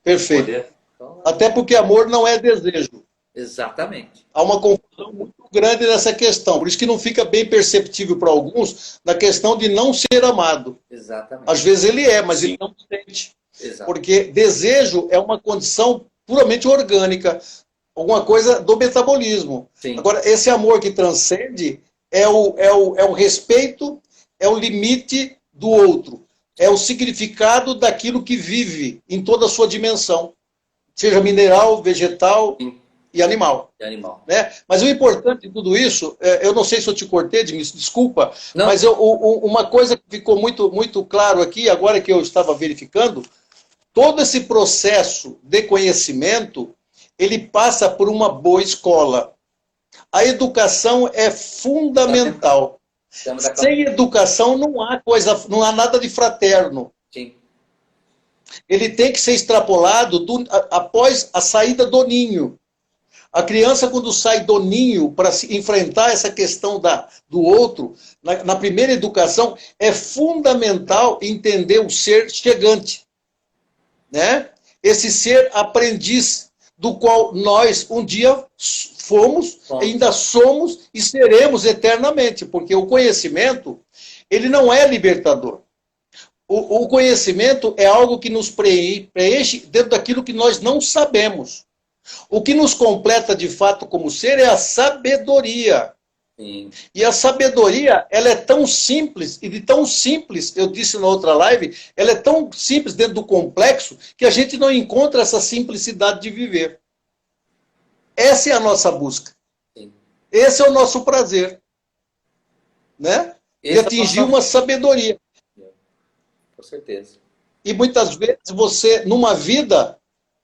Perfeito. Olha, Então, Até porque amor não é desejo. exatamente. Há uma confusão muito grande nessa questão. Por isso que não fica bem perceptível para alguns na questão de não ser amado. Exatamente. Às vezes ele é, mas Sim. ele não sente. Exato. Porque desejo é uma condição puramente orgânica, alguma coisa do metabolismo. Sim. Agora, esse amor que transcende é o respeito, é o limite do outro, é o significado daquilo que vive em toda a sua dimensão, seja mineral, vegetal Sim. e animal. De animal. Né? Mas o importante de tudo isso, eu não sei se eu te cortei, desculpa, Não. mas uma coisa que ficou muito, muito claro aqui, agora que eu estava verificando, todo esse processo de conhecimento, ele passa por uma boa escola. A educação é fundamental. Sem educação não há nada de fraterno. Sim. Ele tem que ser extrapolado após a saída do ninho. A criança, quando sai do ninho para enfrentar essa questão do outro, na primeira educação, é fundamental entender o ser chegante. Né? Esse ser aprendiz, do qual nós um dia fomos, ainda somos e seremos eternamente, porque o conhecimento, ele não é libertador. O conhecimento é algo que nos preenche dentro daquilo que nós não sabemos. O que nos completa de fato como ser é a sabedoria. Sim. E a sabedoria, ela é tão simples, e de tão simples, eu disse na outra live, ela é tão simples dentro do complexo, que a gente não encontra essa simplicidade de viver. Essa é a nossa busca. Sim. Esse é o nosso prazer. Né? De atingir uma sabedoria. Com certeza. E muitas vezes você, numa vida,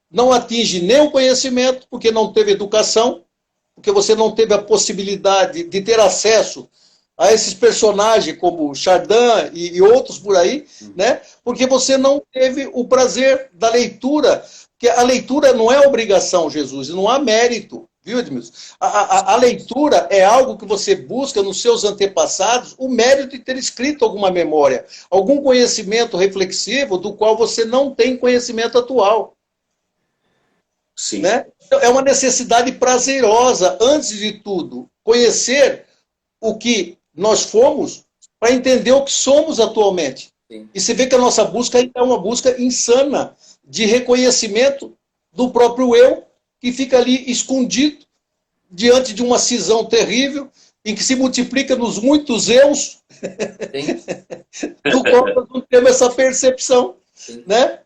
não atinge nem o conhecimento, porque não teve educação, porque você não teve a possibilidade de ter acesso a esses personagens como Chardin e outros por aí, né? Porque você não teve o prazer da leitura, porque a leitura não é obrigação, Jesus, não há mérito, viu, Edmilson? A leitura é algo que você busca nos seus antepassados, o mérito de ter escrito alguma memória, algum conhecimento reflexivo do qual você não tem conhecimento atual. Sim. Né? Então, é uma necessidade prazerosa, antes de tudo, conhecer o que nós fomos para entender o que somos atualmente. Sim. E você vê que a nossa busca é uma busca insana de reconhecimento do próprio eu, que fica ali escondido diante de uma cisão terrível, em que se multiplica nos muitos eus, do qual nós não temos essa percepção. Né?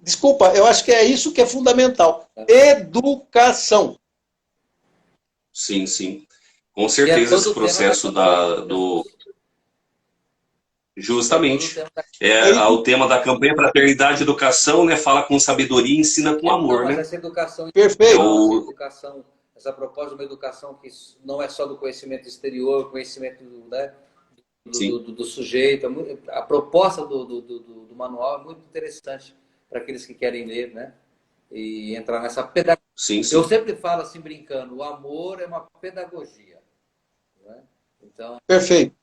Desculpa, eu acho que é isso que é fundamental. Educação. Sim, sim. Com certeza esse processo do... Justamente. O tema da campanha Fraternidade e Educação, né? Fala com sabedoria e ensina com amor, né? Essa educação... Perfeito. Essa proposta de uma educação que não é só do conhecimento exterior, conhecimento, né, do sujeito. A proposta do manual é muito interessante para aqueles que querem ler, né? e entrar nessa pedagogia. Sim, sim. Eu sempre falo assim, brincando, o amor é uma pedagogia. Né? Então, Perfeito.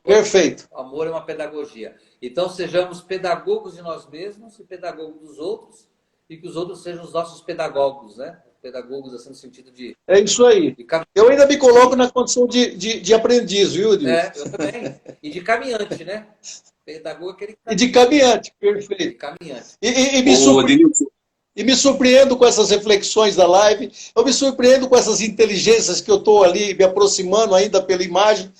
Perfeito. O amor é uma pedagogia. Então, sejamos pedagogos de nós mesmos e pedagogos dos outros, e que os outros sejam os nossos pedagogos, né? Pedagogos, assim, no sentido de... É isso aí. Eu ainda me coloco na condição de aprendiz, viu, Edilson? Eu também. E de caminhante, né? Pedagogo é aquele que... E de caminhante, perfeito. De caminhante. E me surpreendo com essas reflexões da live, eu me surpreendo com essas inteligências que eu estou ali me aproximando ainda pela imagem.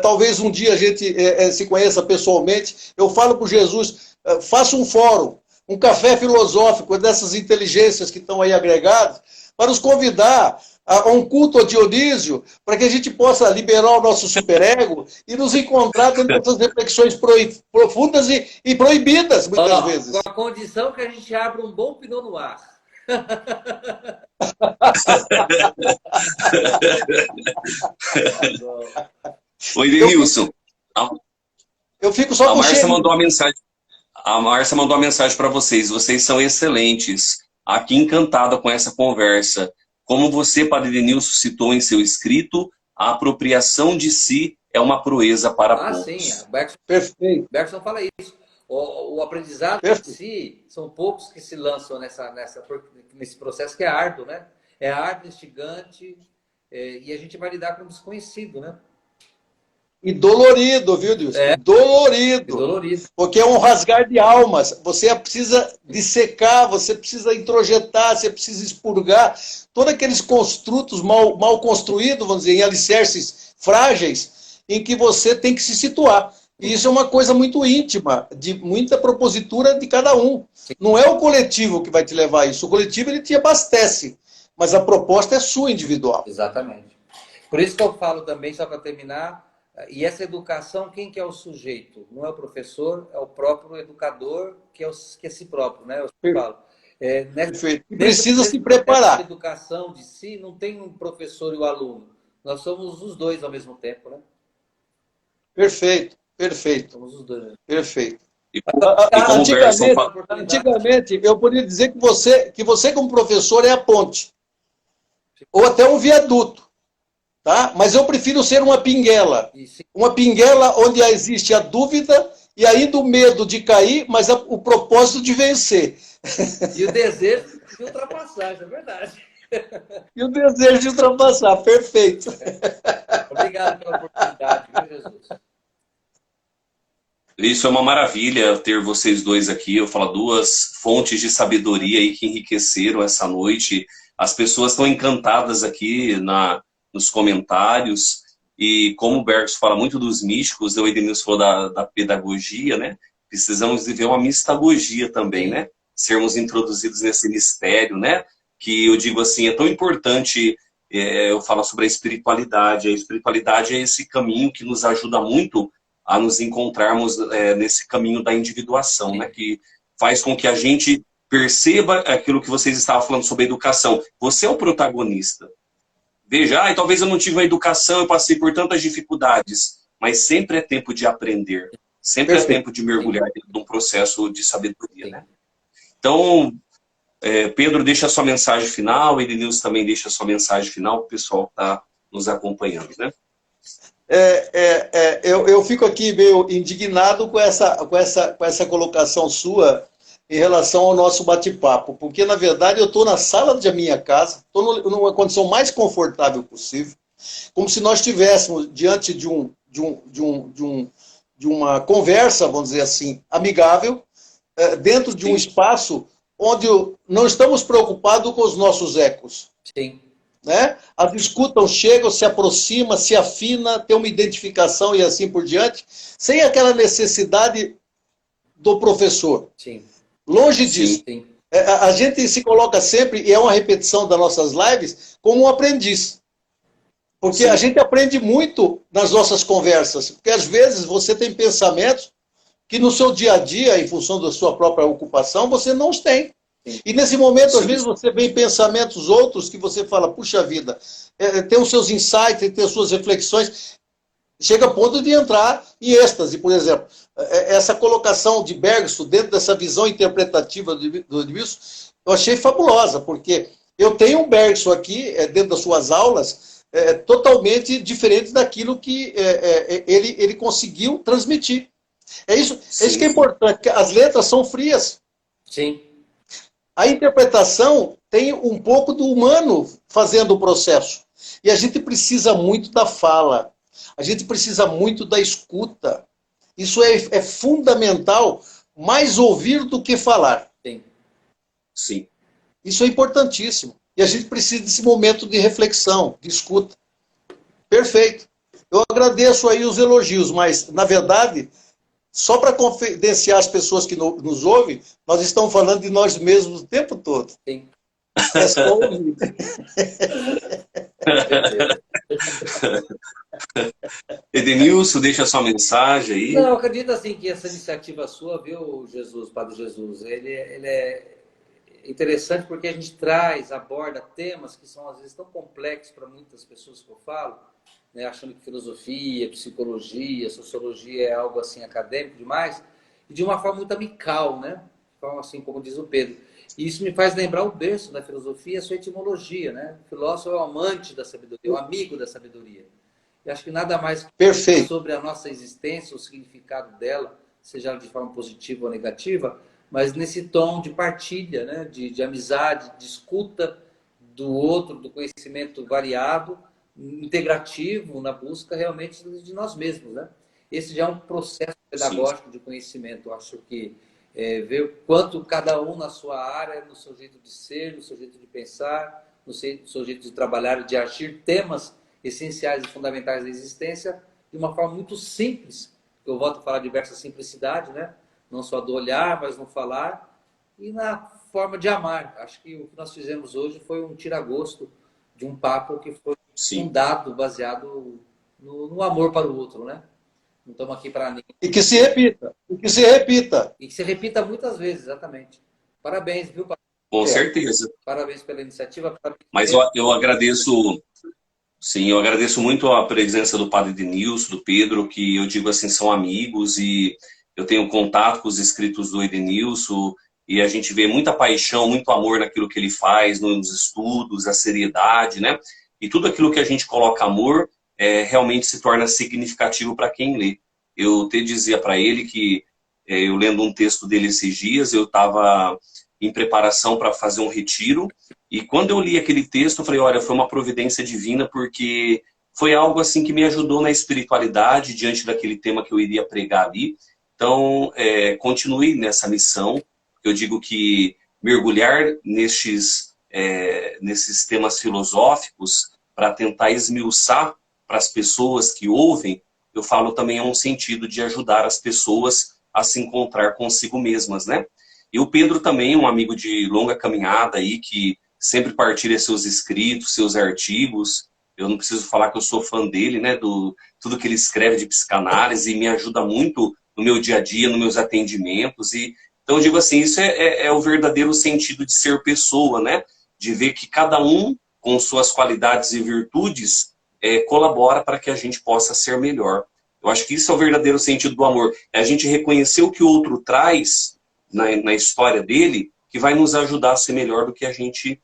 Talvez um dia a gente se conheça pessoalmente. Eu falo para Jesus, faça um fórum, um café filosófico dessas inteligências que estão aí agregadas, para nos convidar a um culto a Dionísio, para que a gente possa liberar o nosso superego e nos encontrar dentro dessas reflexões profundas e proibidas, muitas vezes. Com a condição que a gente abra um bom Pinot Noir. Oi, Denilson. Eu fico só com A Márcia mandou uma mensagem para vocês. Vocês são excelentes. Aqui encantada com essa conversa. Como você, Padre Denilson, citou em seu escrito, a apropriação de si é uma proeza para poucos. Sim. Perfeito. Bergson fala isso. O aprendizado de si, são poucos que se lançam nesse processo que é árduo, né? É árduo, instigante, e a gente vai lidar com o desconhecido, né? E dolorido, viu, Deus? Dolorido. Porque é um rasgar de almas. Você precisa dissecar, você precisa introjetar, você precisa expurgar todos aqueles construtos mal construídos, vamos dizer, em alicerces frágeis, em que você tem que se situar. E isso é uma coisa muito íntima, de muita propositura de cada um. Não é o coletivo que vai te levar a isso. O coletivo ele te abastece, mas a proposta é sua individual. Exatamente. Por isso que eu falo também, só para terminar, e essa educação, quem que é o sujeito? Não é o professor, é o próprio educador, que é si próprio, né? Eu falo. Precisa se preparar. Nessa educação de si, não tem um professor e o aluno. Nós somos os dois ao mesmo tempo, né? Perfeito. Somos os dois. Perfeito. Como antigamente, eu poderia dizer que você como professor é a ponte. Ou até um viaduto. Tá? Mas eu prefiro ser uma pinguela. Uma pinguela onde existe a dúvida e ainda o medo de cair, mas o propósito de vencer. E o desejo de ultrapassar, isso é verdade. E o desejo de ultrapassar, perfeito. Obrigado pela oportunidade, viu, Jesus? Isso é uma maravilha ter vocês dois aqui. Eu falo duas fontes de sabedoria aí que enriqueceram essa noite. As pessoas estão encantadas aqui nos comentários, e como o Bergson fala muito dos místicos, o Edenilson falou da pedagogia, né? Precisamos viver uma mistagogia também, né? Sermos introduzidos nesse mistério, né? Que eu digo assim, é tão importante, eu falo sobre a espiritualidade é esse caminho que nos ajuda muito a nos encontrarmos nesse caminho da individuação, né? Que faz com que a gente perceba aquilo que vocês estavam falando sobre a educação. Você é o protagonista. Veja, talvez eu não tive uma educação, eu passei por tantas dificuldades, mas sempre é tempo de aprender, sempre é tempo de mergulhar dentro de um processo de sabedoria, né? Então, Pedro deixa a sua mensagem final, Edenilson também deixa a sua mensagem final, o pessoal está nos acompanhando, né? Eu fico aqui meio indignado com essa colocação sua em relação ao nosso bate-papo, porque, na verdade, eu estou na sala da minha casa, estou numa condição mais confortável possível, como se nós estivéssemos diante de uma conversa, vamos dizer assim, amigável, dentro de um espaço onde não estamos preocupados com os nossos ecos. Sim. Né? As escutam, chegam, se aproxima, se afina, tem uma identificação e assim por diante, sem aquela necessidade do professor. Sim. Longe disso. Sim. A gente se coloca sempre, e é uma repetição das nossas lives, como um aprendiz. Porque a gente aprende muito nas nossas conversas. Porque às vezes você tem pensamentos que no seu dia a dia, em função da sua própria ocupação, você não os tem. E nesse momento, às vezes, você vê pensamentos outros que você fala, puxa vida, tem os seus insights, tem as suas reflexões. Chega a ponto de entrar em êxtase, por exemplo. Essa colocação de Bergson dentro dessa visão interpretativa do Edmilson Eu achei fabulosa, porque eu tenho um Bergson aqui, dentro das suas aulas, totalmente diferente daquilo que ele conseguiu transmitir. É isso que é importante, as letras são frias. Sim. A interpretação tem um pouco do humano fazendo o processo. E a gente precisa muito da fala. A gente precisa muito da escuta. Isso é fundamental, mais ouvir do que falar. Sim. Sim. Isso é importantíssimo. E a gente precisa desse momento de reflexão, de escuta. Perfeito. Eu agradeço aí os elogios, mas, na verdade, só para confidenciar as pessoas que nos ouvem, nós estamos falando de nós mesmos o tempo todo. Sim. É só ouvir. Edenilson, deixa sua mensagem aí. Não, eu acredito assim que essa iniciativa sua, viu, Jesus, Padre Jesus, ele é interessante porque a gente aborda temas que são às vezes tão complexos para muitas pessoas que eu falo, né, achando que filosofia, psicologia, sociologia é algo assim acadêmico demais, e de uma forma muito amical, né? Então, assim como diz o Pedro. E isso me faz lembrar o berço da filosofia, a sua etimologia, né? O filósofo é o amante da sabedoria, o amigo da sabedoria. E acho que nada mais Perfeito. sobre a nossa existência, o significado dela, seja ela de forma positiva ou negativa, mas nesse tom de partilha, né? de amizade, de escuta do outro, do conhecimento variado, integrativo, na busca realmente de nós mesmos. Né? Esse já é um processo pedagógico de conhecimento. Eu acho que ver o quanto cada um na sua área, no seu jeito de ser, no seu jeito de pensar, no seu jeito de trabalhar e de agir, temas essenciais e fundamentais da existência, de uma forma muito simples. Eu volto a falar de diversa simplicidade, né? Não só do olhar, mas no falar, e na forma de amar. Acho que o que nós fizemos hoje foi um tira-gosto de um papo que foi fundado, baseado no amor para o outro, né? Não estamos aqui para ninguém. E que se repita. E que se repita. E que se repita muitas vezes, exatamente. Parabéns, viu? Com certeza. Parabéns pela iniciativa. Mas eu agradeço... Sim, eu agradeço muito a presença do Padre Edenilson, do Pedro, que eu digo assim, são amigos, e eu tenho contato com os escritos do Edenilson, e a gente vê muita paixão, muito amor naquilo que ele faz, nos estudos, a seriedade, né? E tudo aquilo que a gente coloca amor, realmente se torna significativo para quem lê. Eu até dizia para ele que, eu lendo um texto dele esses dias, eu estava em preparação para fazer um retiro, e quando eu li aquele texto, eu falei, olha, foi uma providência divina, porque foi algo assim que me ajudou na espiritualidade, diante daquele tema que eu iria pregar ali. Então, continue nessa missão. Eu digo que mergulhar nesses temas filosóficos para tentar esmiuçar para as pessoas que ouvem, eu falo também é um sentido de ajudar as pessoas a se encontrar consigo mesmas, né? E o Pedro também, um amigo de longa caminhada aí, que sempre partilha seus escritos, seus artigos. Eu não preciso falar que eu sou fã dele, né? Tudo que ele escreve de psicanálise, e me ajuda muito no meu dia a dia, nos meus atendimentos. Então eu digo assim, isso é o verdadeiro sentido de ser pessoa, né? De ver que cada um, com suas qualidades e virtudes, colabora para que a gente possa ser melhor. Eu acho que isso é o verdadeiro sentido do amor. É a gente reconhecer o que o outro traz na história dele, que vai nos ajudar a ser melhor do que a gente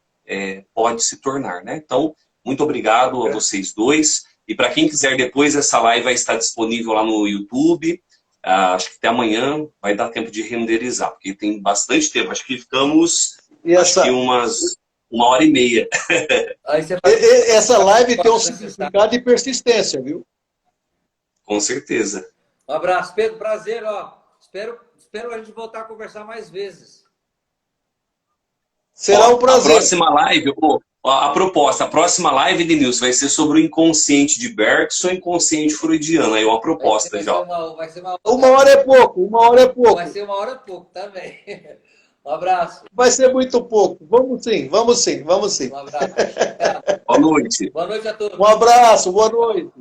pode se tornar, né? Então, muito obrigado a vocês dois. E para quem quiser depois, essa live vai estar disponível lá no YouTube. Acho que até amanhã vai dar tempo de renderizar, porque tem bastante tempo. Acho que ficamos uma hora e meia. Essa live tem um significado de persistência, viu? Com certeza. Um abraço, Pedro. Prazer, ó. Espero a gente voltar a conversar mais vezes. Será um prazer. A próxima live, a próxima live, Edenilson, vai ser sobre o inconsciente de Bergson e o inconsciente freudiano. Aí uma proposta já. Uma hora é pouco, uma hora é pouco. Vai ser uma hora é pouco também. Um abraço. Vai ser muito pouco. Vamos sim, vamos sim, vamos sim. Um abraço. Boa noite. Boa noite a todos. Um abraço, boa noite.